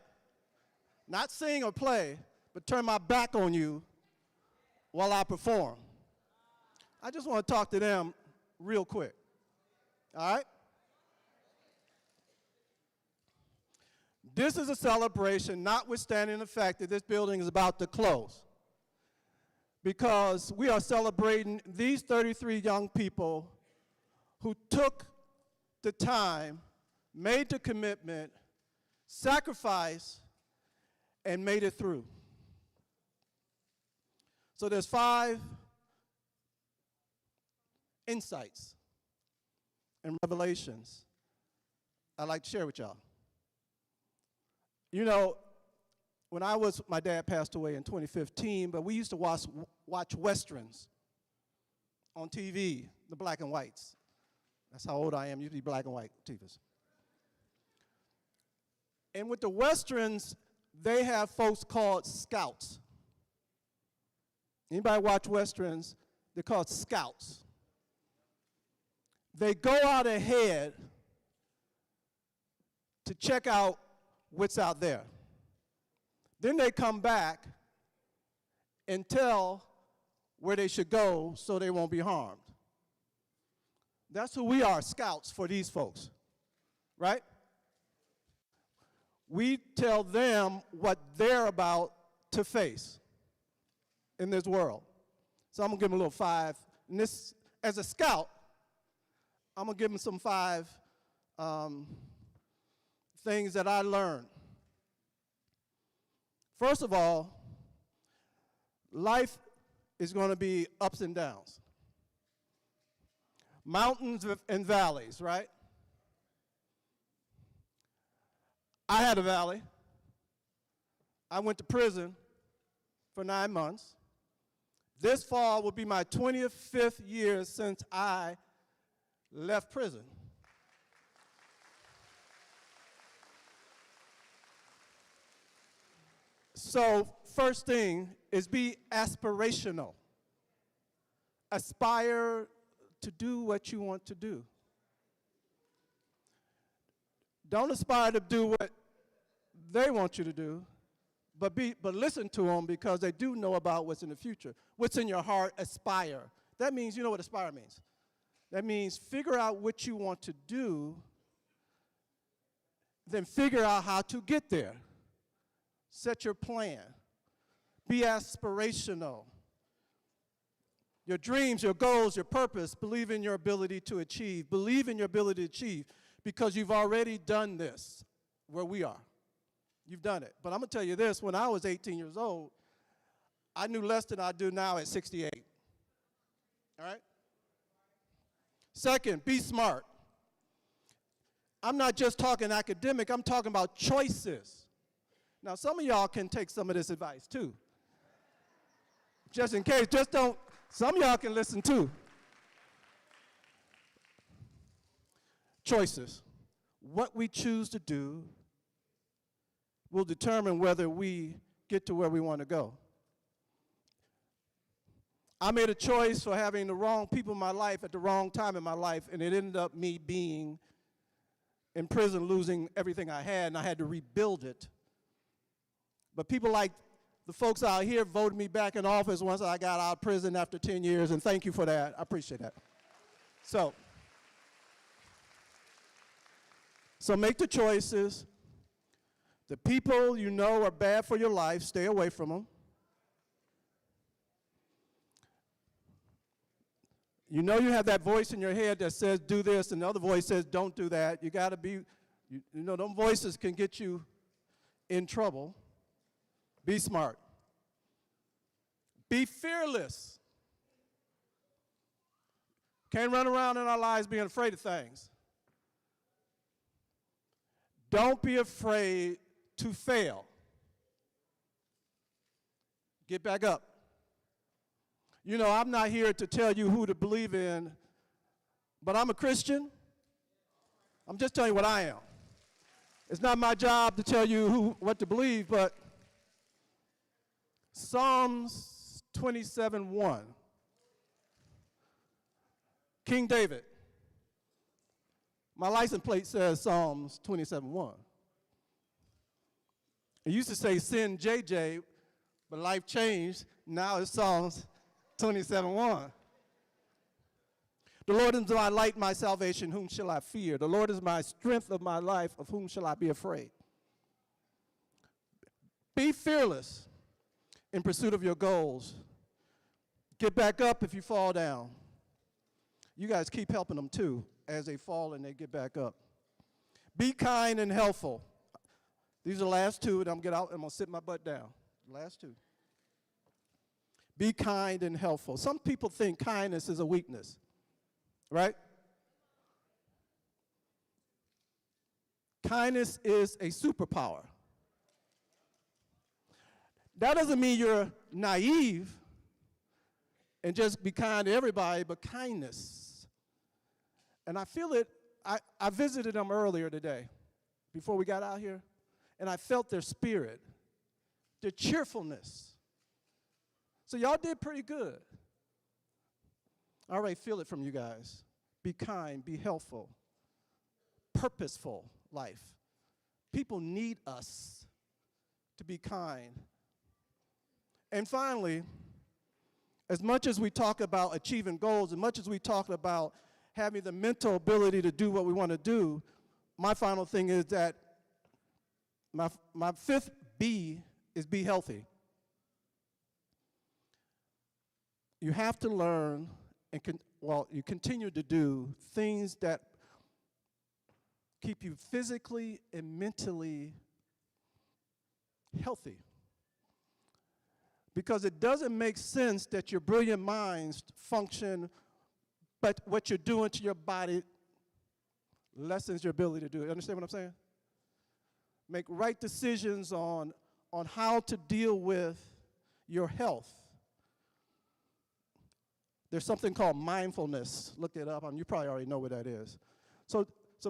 Not sing or play, but turn my back on you while I perform. I just want to talk to them real quick, all right? This is a celebration, notwithstanding the fact that this building is about to close, because we are celebrating these 33 young people who took the time, made the commitment, sacrificed, and made it through. So there's 5 insights and revelations I'd like to share with y'all. You know, my dad passed away in 2015, but we used to watch Westerns on TV, the black and whites. That's how old I am, usually black and white TVs. And with the Westerns, they have folks called scouts. Anybody watch Westerns? They're called scouts. They go out ahead to check out what's out there. Then they come back and tell where they should go so they won't be harmed. That's who we are, scouts for these folks, right? We tell them what they're about to face in this world. So I'm gonna give them a little 5. And this, as a scout, I'm gonna give them some 5 things that I learned. First of all, life is gonna be ups and downs. Mountains and valleys, right? I had a valley. I went to prison for 9 months. This fall will be my 25th year since I left prison. So first thing is be aspirational. Aspire to do what you want to do. Don't aspire to do what they want you to do, but listen to them because they do know about what's in the future. What's in your heart, aspire. That means, you know what aspire means. That means figure out what you want to do, then figure out how to get there. Set your plan. Be aspirational. Your dreams, your goals, your purpose, believe in your ability to achieve. Believe in your ability to achieve because you've already done this where we are. You've done it. But I'm going to tell you this, when I was 18 years old, I knew less than I do now at 68. All right? Second, be smart. I'm not just talking academic, I'm talking about choices. Now, some of y'all can take some of this advice too. Just in case, some of y'all can listen too. Choices. What we choose to do will determine whether we get to where we want to go. I made a choice for having the wrong people in my life at the wrong time in my life, and it ended up me being in prison, losing everything I had, and I had to rebuild it. But people like the folks out here voted me back in office once I got out of prison after 10 years, and thank you for that. I appreciate that. So make the choices. The people you know are bad for your life, stay away from them. You know you have that voice in your head that says do this, and the other voice says don't do that. You got to be, you know, them voices can get you in trouble. Be smart. Be fearless. Can't run around in our lives being afraid of things. Don't be afraid to fail. Get back up. You know, I'm not here to tell you who to believe in, but I'm a Christian. I'm just telling you what I am. It's not my job to tell you what to believe, but Psalms 27:1. King David. My license plate says Psalms 27:1. It used to say Sin JJ, but life changed. Now it's Psalms 27:1. The Lord is my light, my salvation, whom shall I fear? The Lord is my strength of my life, of whom shall I be afraid? Be fearless in pursuit of your goals. Get back up if you fall down. You guys keep helping them too as they fall and they get back up. Be kind and helpful. These are the last two, and I'm going to sit my butt down. Last two. Be kind and helpful. Some people think kindness is a weakness, right? Kindness is a superpower. That doesn't mean you're naive and just be kind to everybody, but kindness. And I feel it, I visited them earlier today, before we got out here, and I felt their spirit, their cheerfulness. So y'all did pretty good. I already feel it from you guys. Be kind, be helpful, purposeful life. People need us to be kind. And finally, as much as we talk about achieving goals, as much as we talk about having the mental ability to do what we want to do, my final thing is that my fifth B is be healthy. You have to learn and you continue to do things that keep you physically and mentally healthy. Because it doesn't make sense that your brilliant minds function, but what you're doing to your body lessens your ability to do it. You understand what I'm saying? Make right decisions on how to deal with your health. There's something called mindfulness. Look it up. You probably already know what that is. So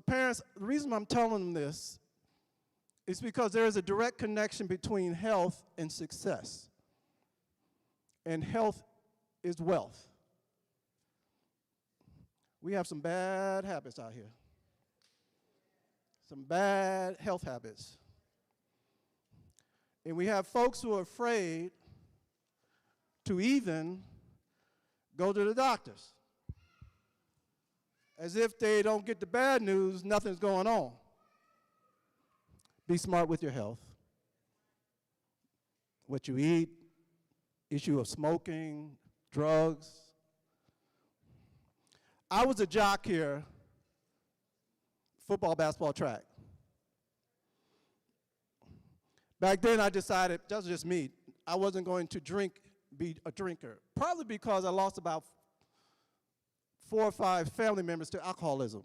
parents, the reason I'm telling them this is because there is a direct connection between health and success. And health is wealth. We have some bad habits out here. Some bad health habits. And we have folks who are afraid to even go to the doctors. As if they don't get the bad news, nothing's going on. Be smart with your health. What you eat, issue of smoking, drugs. I was a jock here, football, basketball, track. Back then I decided, that was just me, I wasn't going to be a drinker. Probably because I lost about 4 or 5 family members to alcoholism.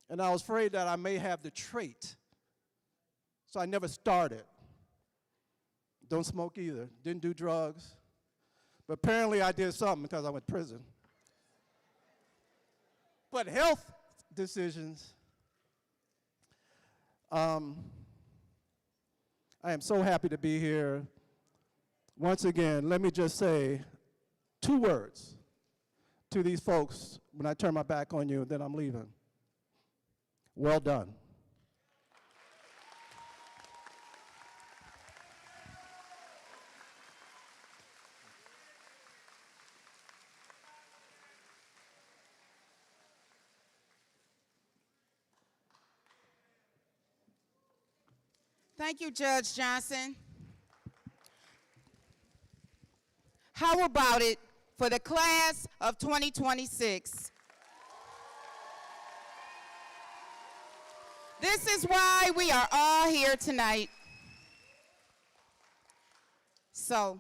And I was afraid that I may have the trait. So I never started. Don't smoke either. Didn't do drugs. But apparently I did something because I went to prison. But health decisions, I am so happy to be here. Once again, let me just say 2 words to these folks when I turn my back on you and then I'm leaving. Well done. Thank you, Judge Johnson. How about it for the class of 2026? This is why we are all here tonight. So,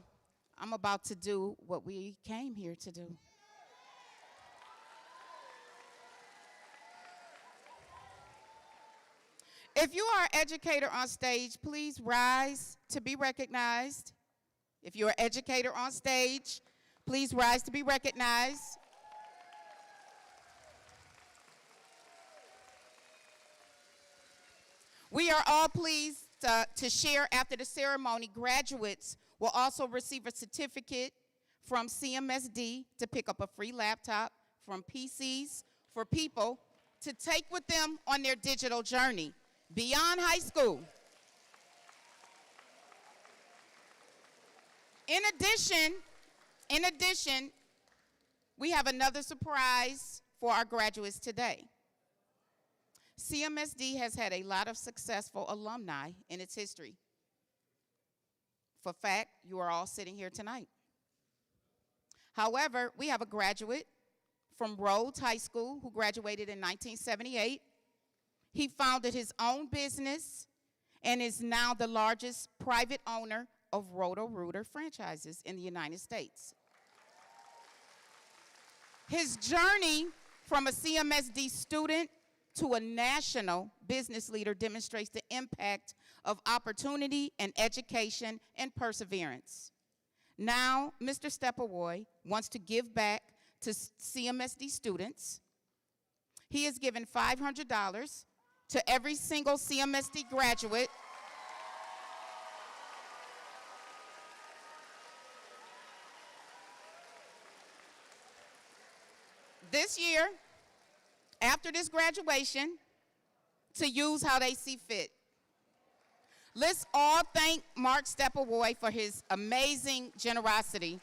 I'm about to do what we came here to do. If you are an educator on stage, please rise to be recognized. If you're an educator on stage, please rise to be recognized. We are all pleased to share after the ceremony. Graduates will also receive a certificate from CMSD to pick up a free laptop, from PCs for people to take with them on their digital journey beyond high school. In addition, we have another surprise for our graduates today. CMSD has had a lot of successful alumni in its history. For fact, you are all sitting here tonight. However, we have a graduate from Rhodes High School who graduated in 1978. He founded his own business and is now the largest private owner of Roto-Rooter franchises in the United States. His journey from a CMSD student to a national business leader demonstrates the impact of opportunity and education and perseverance. Now, Mr. Stepperoy wants to give back to CMSD students. He has given $500 to every single CMSD graduate this year, after this graduation, to use how they see fit. Let's all thank Mark Stepperoy for his amazing generosity.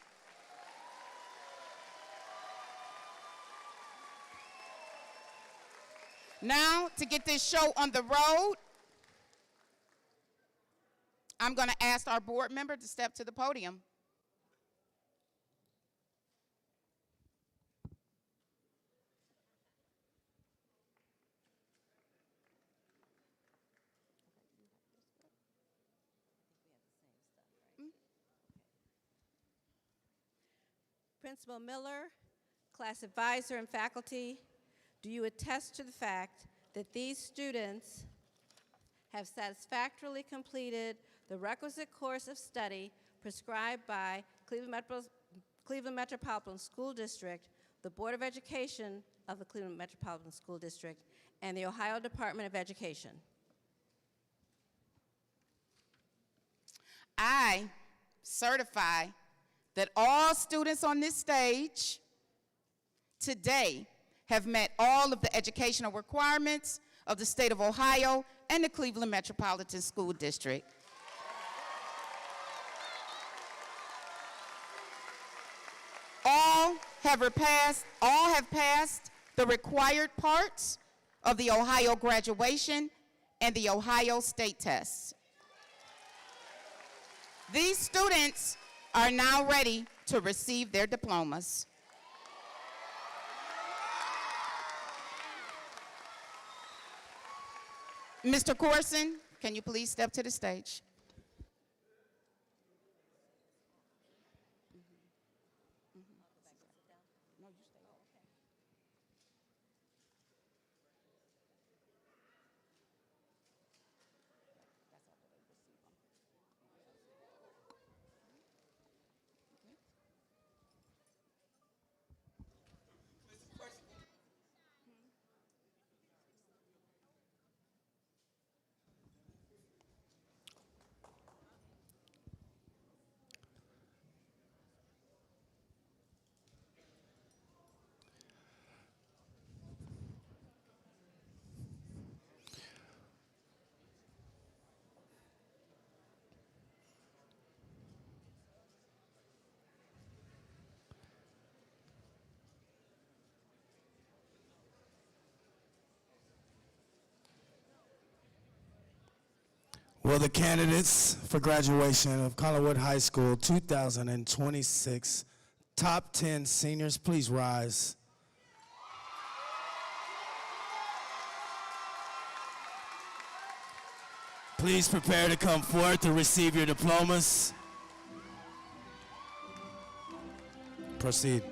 Now, to get this show on the road, I'm going to ask our board member to step to the podium. Principal Miller, class advisor, and faculty, do you attest to the fact that these students have satisfactorily completed the requisite course of study prescribed by Cleveland Metropolitan School District, the Board of Education of the Cleveland Metropolitan School District, and the Ohio Department of Education? I certify that all students on this stage today have met all of the educational requirements of the state of Ohio and the Cleveland Metropolitan School District. All have passed the required parts of the Ohio graduation and the Ohio state tests. These students are now ready to receive their diplomas. Mr. Corson, can you please step to the stage? Will the candidates for graduation of Collinwood High School 2026 top 10 seniors please rise? Please prepare to come forward to receive your diplomas. Proceed.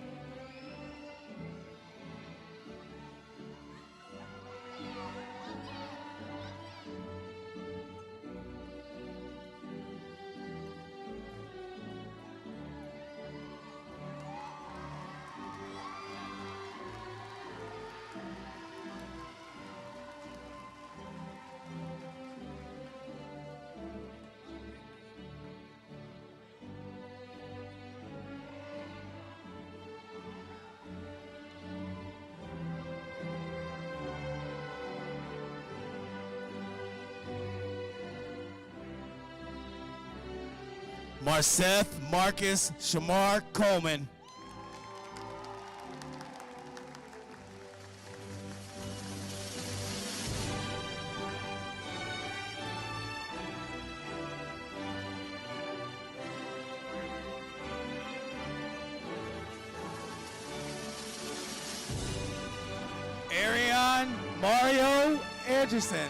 Marceth Marcus Shamar Coleman. Arion Mario Anderson.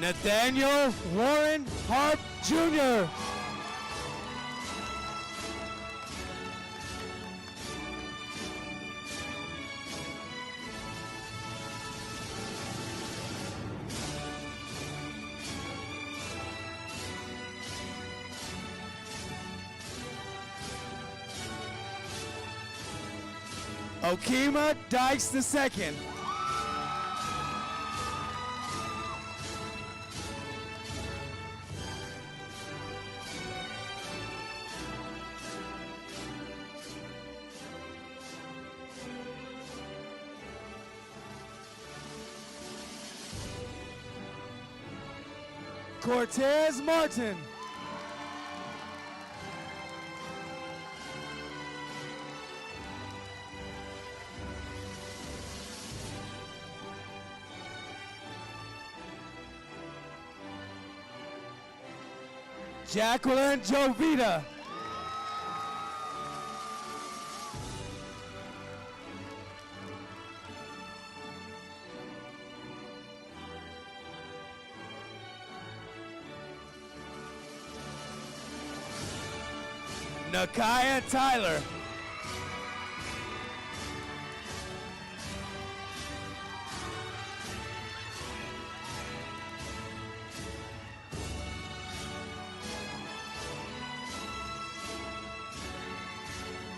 Nathaniel Warren Harp Jr. Okima Dykes II. Cortez Martin. Jacqueline Jovita. Nakaya Tyler.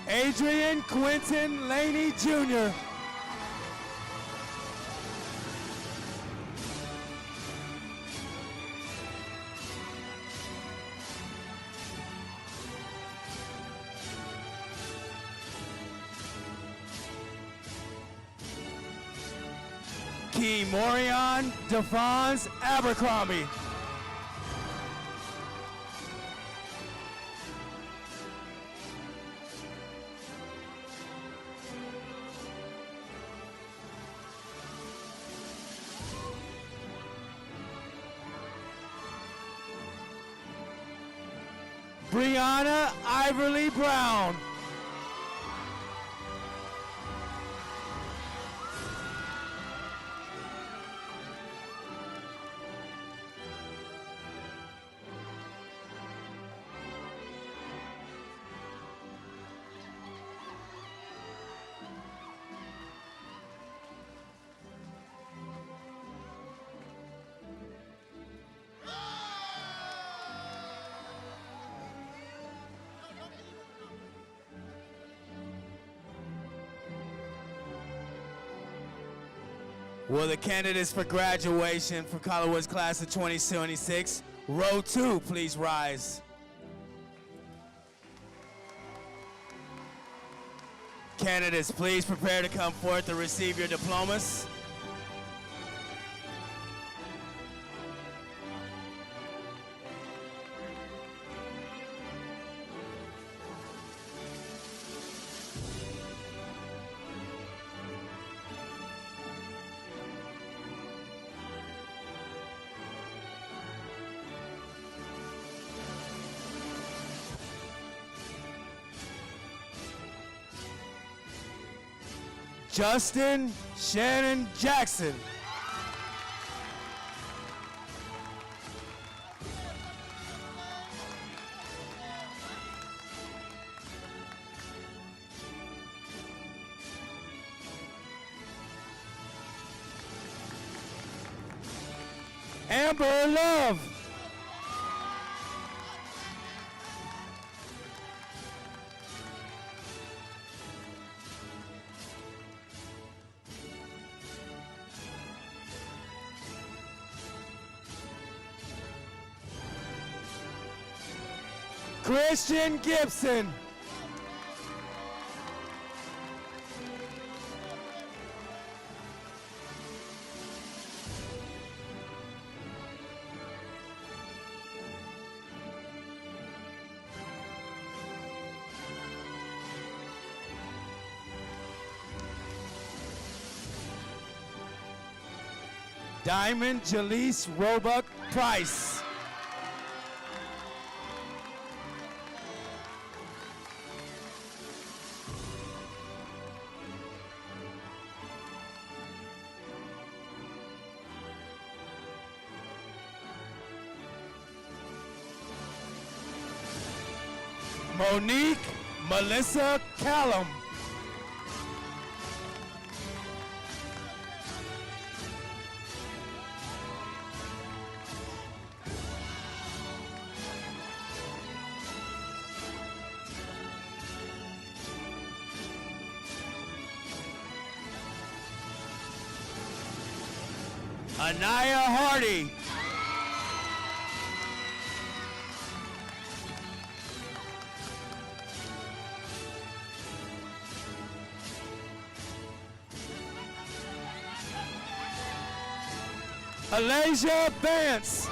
Adrian Quinton Laney Jr. Key Morion DeFons Abercrombie. Brianna Iverly Brown. Will the candidates for graduation for Collinwood's class of 2026, row 2, please rise. Candidates, please prepare to come forth to receive your diplomas. Justin Shannon Jackson. Amber Love. Christian Gibson. Diamond Jaleese Roebuck Price. Monique Melissa Callum. Anaya Hardy. Alasia Vance.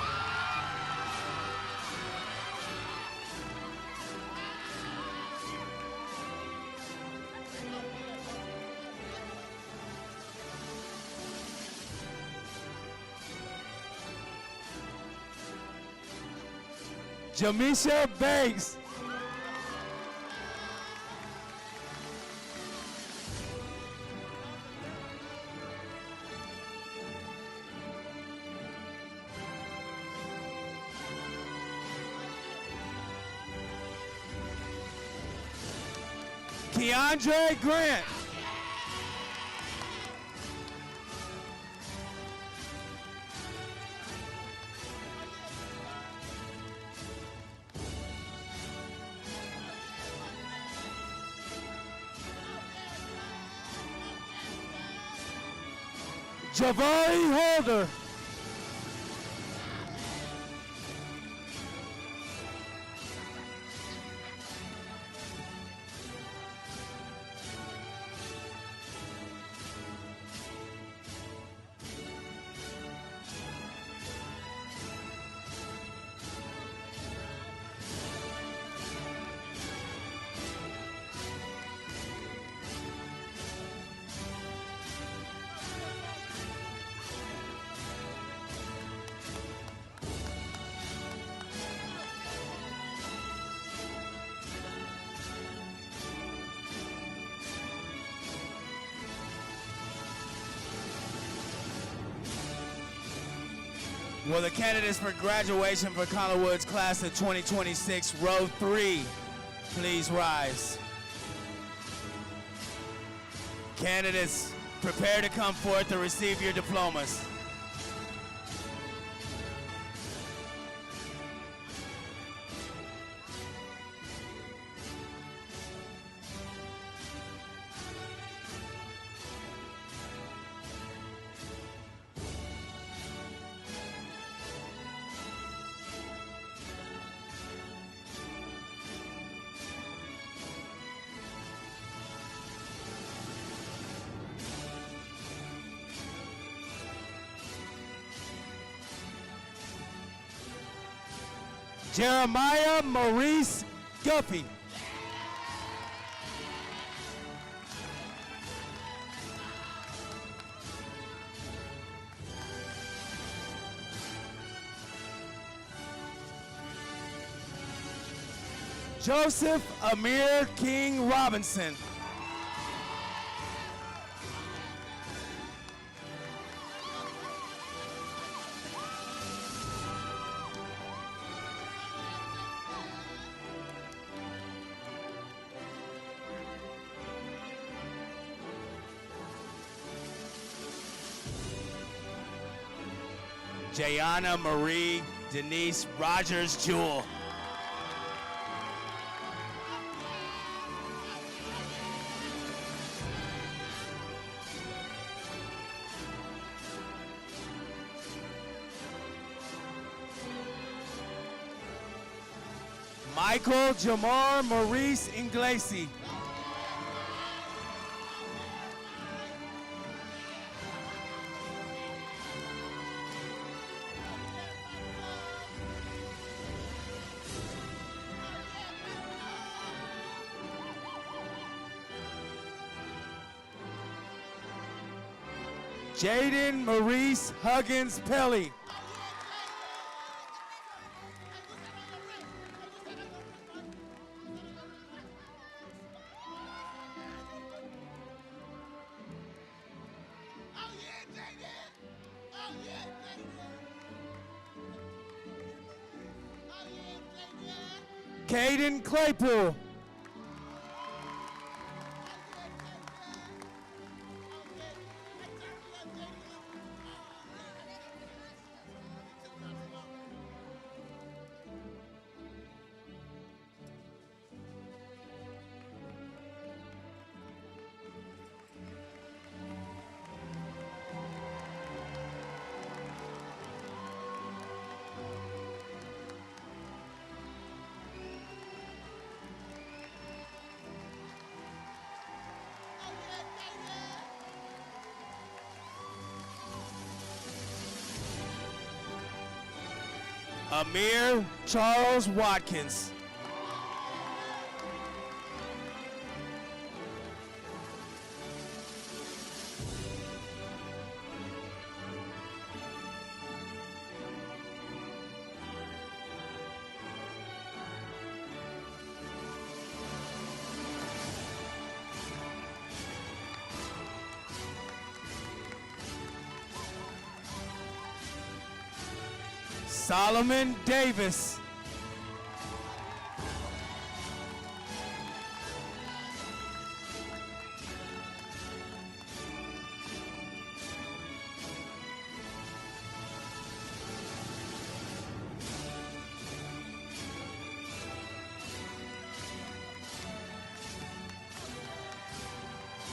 Jamisha Banks. Keandre Grant. Javari Holder. Will the candidates for graduation for Collinwood's class of 2026, row 3, please rise. Candidates, prepare to come forth to receive your diplomas. Jeremiah Maurice Guppy. Joseph Amir King Robinson. Jayana Marie Denise Rogers Jewell. Michael Jamar Maurice Inglesi. Jaden Maurice Huggins Pelly. Caden Claypool. Amir Charles Watkins. Solomon Davis.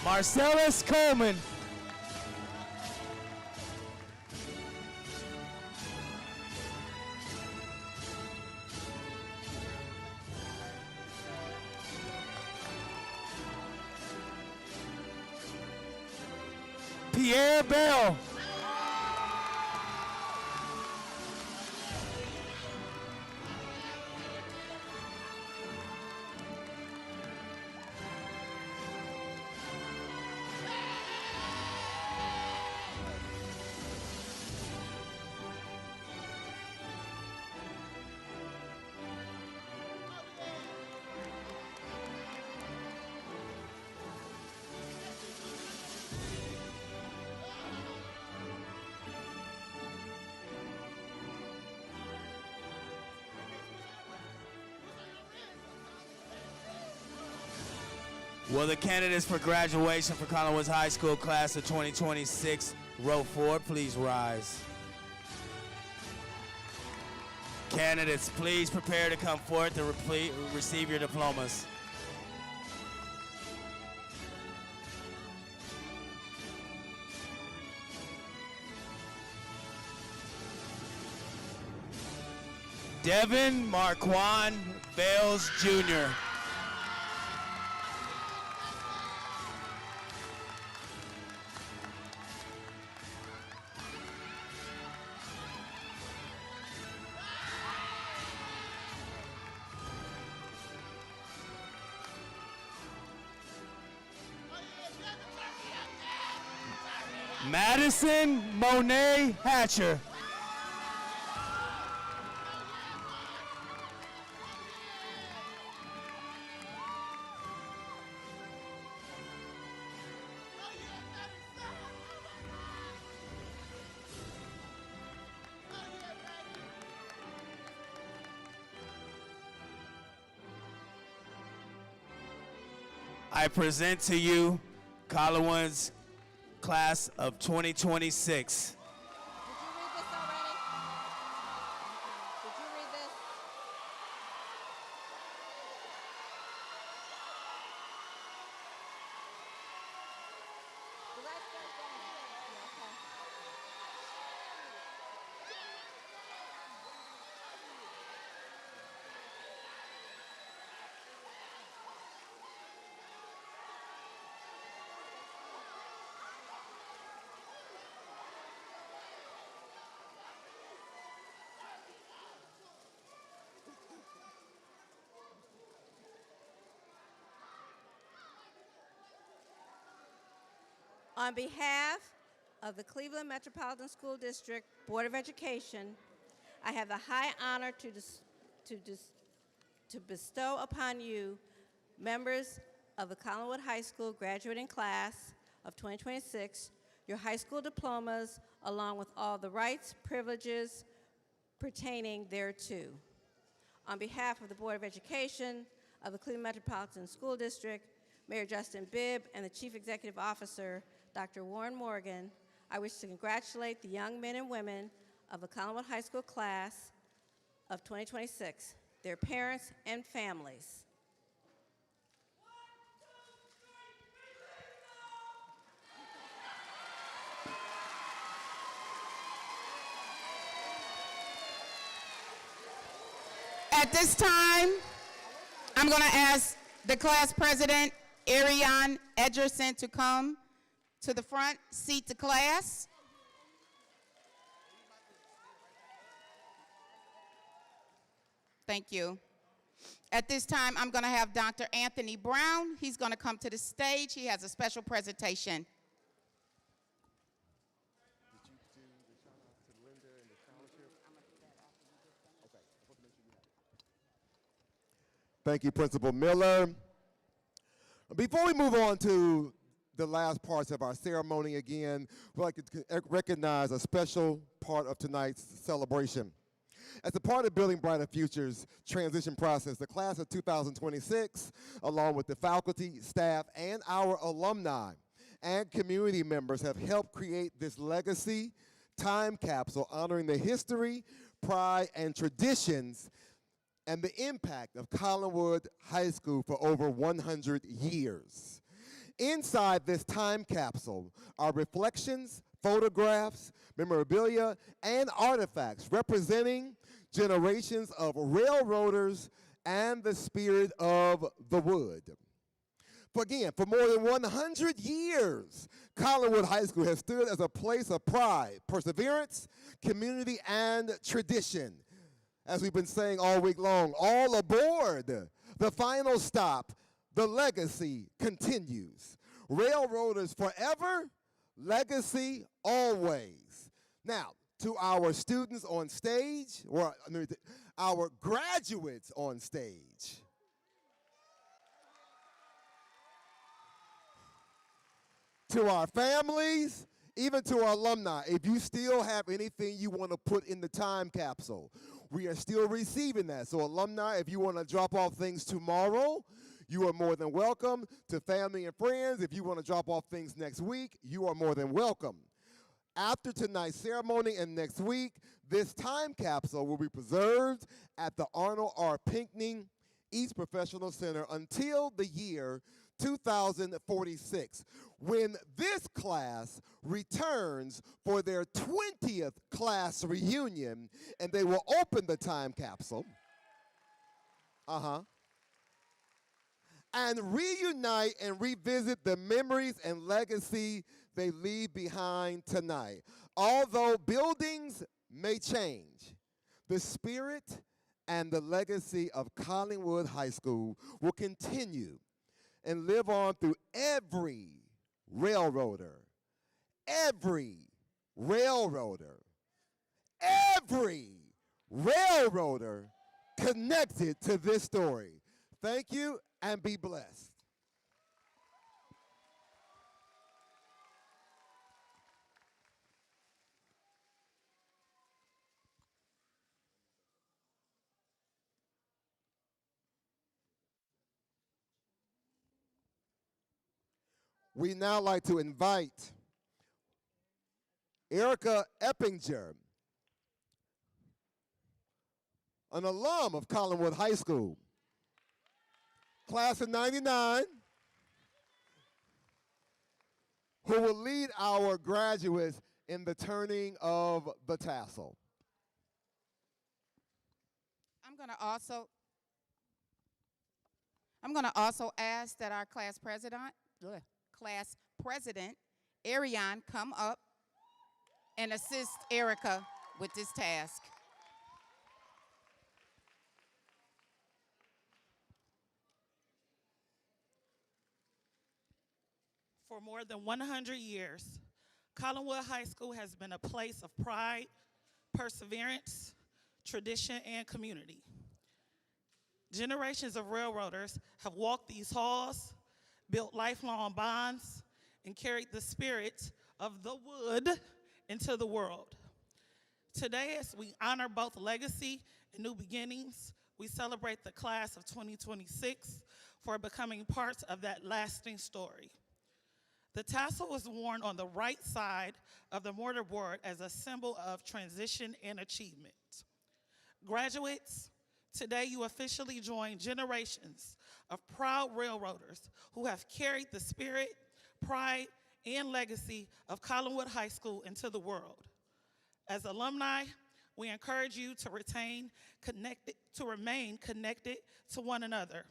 Marcellus Coleman. Pierre Bell. Will the candidates for graduation for Collinwood High School class of 2026, row 4, please rise. Candidates, please prepare to come forward to receive your diplomas. Devin Marquand Bales Jr. Madison Monet Hatcher. I present to you Collinwood's class of 2026. On behalf of the Cleveland Metropolitan School District Board of Education, I have the high honor to bestow upon you, members of the Collinwood High School graduating class of 2026, your high school diplomas, along with all the rights, privileges pertaining thereto. On behalf of the Board of Education of the Cleveland Metropolitan School District, Mayor Justin Bibb, and the Chief Executive Officer, Dr. Warren Morgan, I wish to congratulate the young men and women of the Collinwood High School class of 2026, their parents and families. At this time, I'm going to ask the class president, Ariane Edgerson, to come to the front, seat the class. Thank you. At this time, I'm going to have Dr. Anthony Brown. He's going to come to the stage. He has a special presentation. Thank you, Principal Miller. Before we move on to the last parts of our ceremony again, we'd like to recognize a special part of tonight's celebration. As a part of Building Brighter Futures transition process, the class of 2026, along with the faculty, staff, and our alumni and community members have helped create this legacy time capsule honoring the history, pride, and traditions and the impact of Collinwood High School for over 100 years. Inside this time capsule are reflections, photographs, memorabilia, and artifacts representing generations of railroaders and the spirit of the wood. For more than 100 years, Collinwood High School has stood as a place of pride, perseverance, community, and tradition. As we've been saying all week long, all aboard. The final stop, the legacy continues. Railroaders forever, legacy always. Now, to our students on stage, or our graduates on stage. To our families, even to our alumni, if you still have anything you want to put in the time capsule, we are still receiving that. So alumni, if you want to drop off things tomorrow, you are more than welcome. To family and friends, if you want to drop off things next week, you are more than welcome. After tonight's ceremony and next week, this time capsule will be preserved at the Arnold R. Pinckney East Professional Center until the year 2046, when this class returns for their 20th class reunion, and they will open the time capsule. And reunite and revisit the memories and legacy they leave behind tonight. Although buildings may change, the spirit and the legacy of Collinwood High School will continue and live on through every railroader, every railroader, every railroader connected to this story. Thank you and be blessed. We now like to invite Erica Eppinger, an alum of Collinwood High School, class of '99, who will lead our graduates in the turning of the tassel. I'm going to also ask that our class president, Ariane, come up and assist Erica with this task. For more than 100 years, Collinwood High School has been a place of pride, perseverance, tradition, and community. Generations of railroaders have walked these halls, built lifelong bonds, and carried the spirit of the wood into the world. Today, as we honor both legacy and new beginnings, we celebrate the class of 2026 for becoming parts of that lasting story. The tassel was worn on the right side of the mortarboard as a symbol of transition and achievement. Graduates, today you officially join generations of proud railroaders who have carried the spirit, pride, and legacy of Collinwood High School into the world. As alumni, we encourage you to remain connected to one another,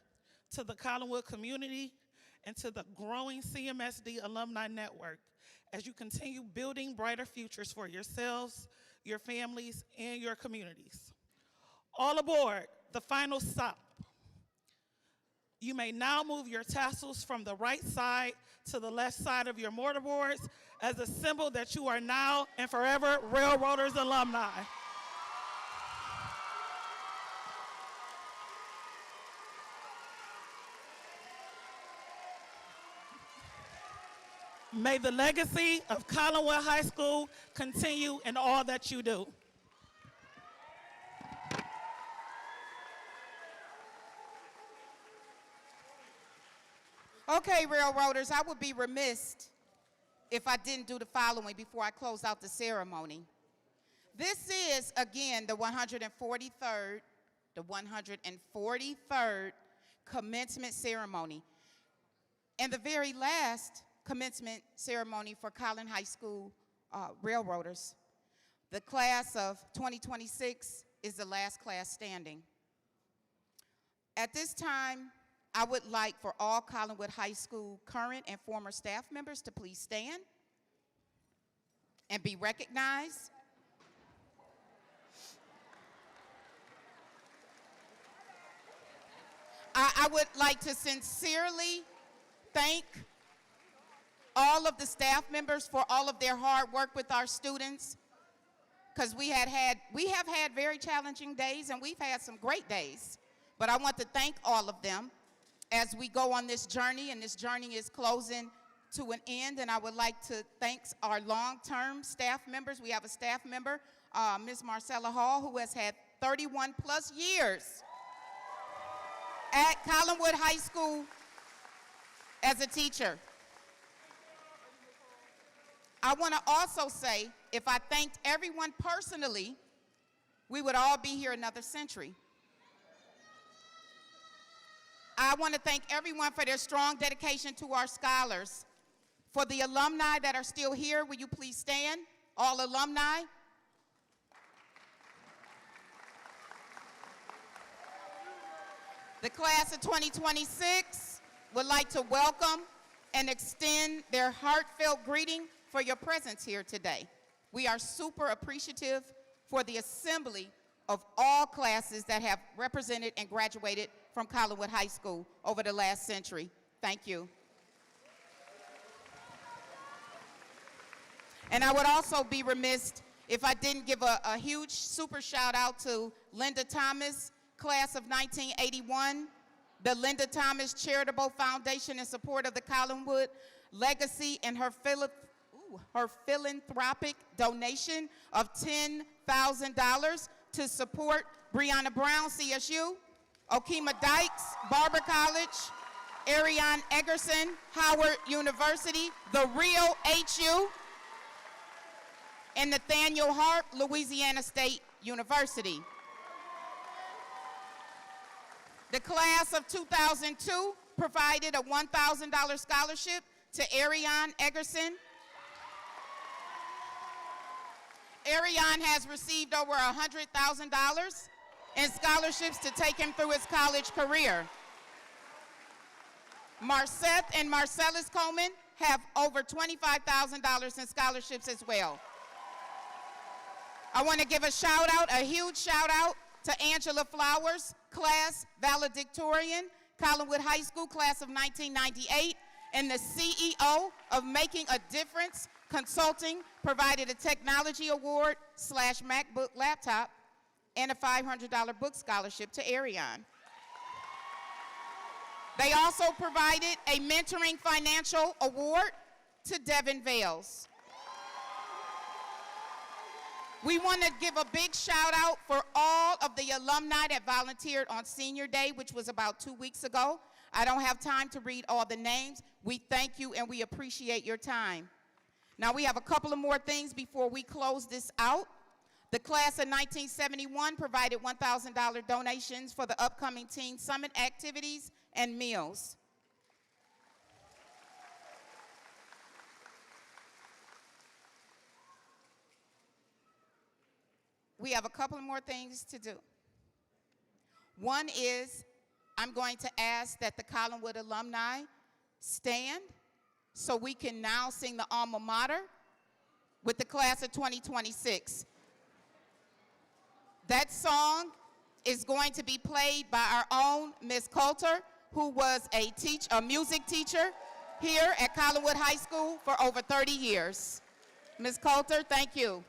to the Collinwood community, and to the growing CMSD alumni network as you continue building brighter futures for yourselves, your families, and your communities. All aboard the final stop. You may now move your tassels from the right side to the left side of your mortarboards as a symbol that you are now and forever Railroaders alumni. May the legacy of Collinwood High School continue in all that you do. Okay, Railroaders, I would be remiss if I didn't do the following before I close out the ceremony. This is, again, the 143rd commencement ceremony, and the very last commencement ceremony for Collinwood High School Railroaders. The class of 2026 is the last class standing. At this time, I would like for all Collinwood High School current and former staff members to please stand and be recognized. I would like to sincerely thank all of the staff members for all of their hard work with our students, because we have had very challenging days and we've had some great days. But I want to thank all of them as we go on this journey, and this journey is closing to an end. And I would like to thank our long-term staff members. We have a staff member, Ms. Marcella Hall, who has had 31 plus years at Collinwood High School as a teacher. I want to also say, if I thanked everyone personally, we would all be here another century. I want to thank everyone for their strong dedication to our scholars. For the alumni that are still here, will you please stand? All alumni. The class of 2026 would like to welcome and extend their heartfelt greeting for your presence here today. We are super appreciative for the assembly of all classes that have represented and graduated from Collinwood High School over the last century. Thank you. And I would also be remiss if I didn't give a huge super shout out to Linda Thomas, class of 1981, the Linda Thomas Charitable Foundation in support of the Collinwood legacy, and her philanthropic donation of $10,000 to support Breonna Brown, CSU, Okema Dykes, Barber College, Ariane Eggerson, Howard University, the real HU, and Nathaniel Harp, Louisiana State University. The class of 2002 provided a $1,000 scholarship to Ariane Eggerson. Ariane has received over $100,000 in scholarships to take him through his college career. Marceth and Marcellus Coleman have over $25,000 in scholarships as well. I want to give a shout out, a huge shout out to Angela Flowers, class valedictorian, Collinwood High School, class of 1998, and the CEO of Making a Difference Consulting provided a technology award / MacBook laptop and a $500 book scholarship to Ariane. They also provided a mentoring financial award to Devin Vales. We want to give a big shout out for all of the alumni that volunteered on Senior Day, which was about 2 weeks ago. I don't have time to read all the names. We thank you and we appreciate your time. Now we have a couple of more things before we close this out. The class of 1971 provided $1,000 donations for the upcoming Teen Summit activities and meals. We have a couple of more things to do. One is I'm going to ask that the Collinwood alumni stand so we can now sing the alma mater with the class of 2026. That song is going to be played by our own Miss Coulter, who was a music teacher here at Collinwood High School for over 30 years. Miss Coulter, thank you.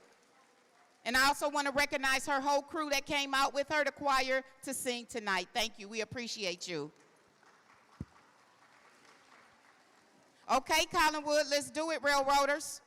And I also want to recognize her whole crew that came out with her, the choir, to sing tonight. Thank you. We appreciate you. Okay, Collinwood, let's do it, Railroaders.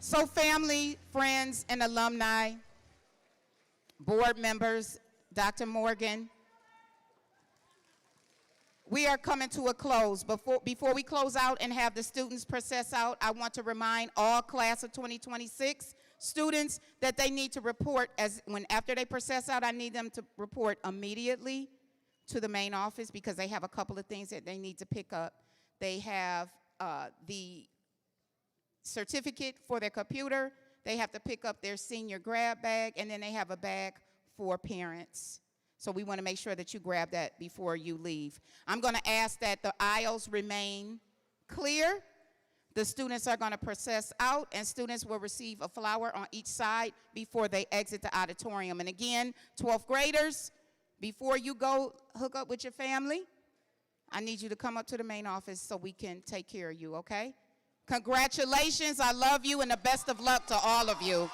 So family, friends, and alumni, board members, Dr. Morgan, we are coming to a close. Before we close out and have the students process out, I want to remind all class of 2026 students that they need to report after they process out, I need them to report immediately to the main office because they have a couple of things that they need to pick up. They have the certificate for their computer, they have to pick up their senior grab bag, and then they have a bag for parents. So we want to make sure that you grab that before you leave. I'm going to ask that the aisles remain clear. The students are going to process out, and students will receive a flower on each side before they exit the auditorium. And again, 12th graders, before you go hook up with your family, I need you to come up to the main office so we can take care of you, okay? Congratulations, I love you, and the best of luck to all of you.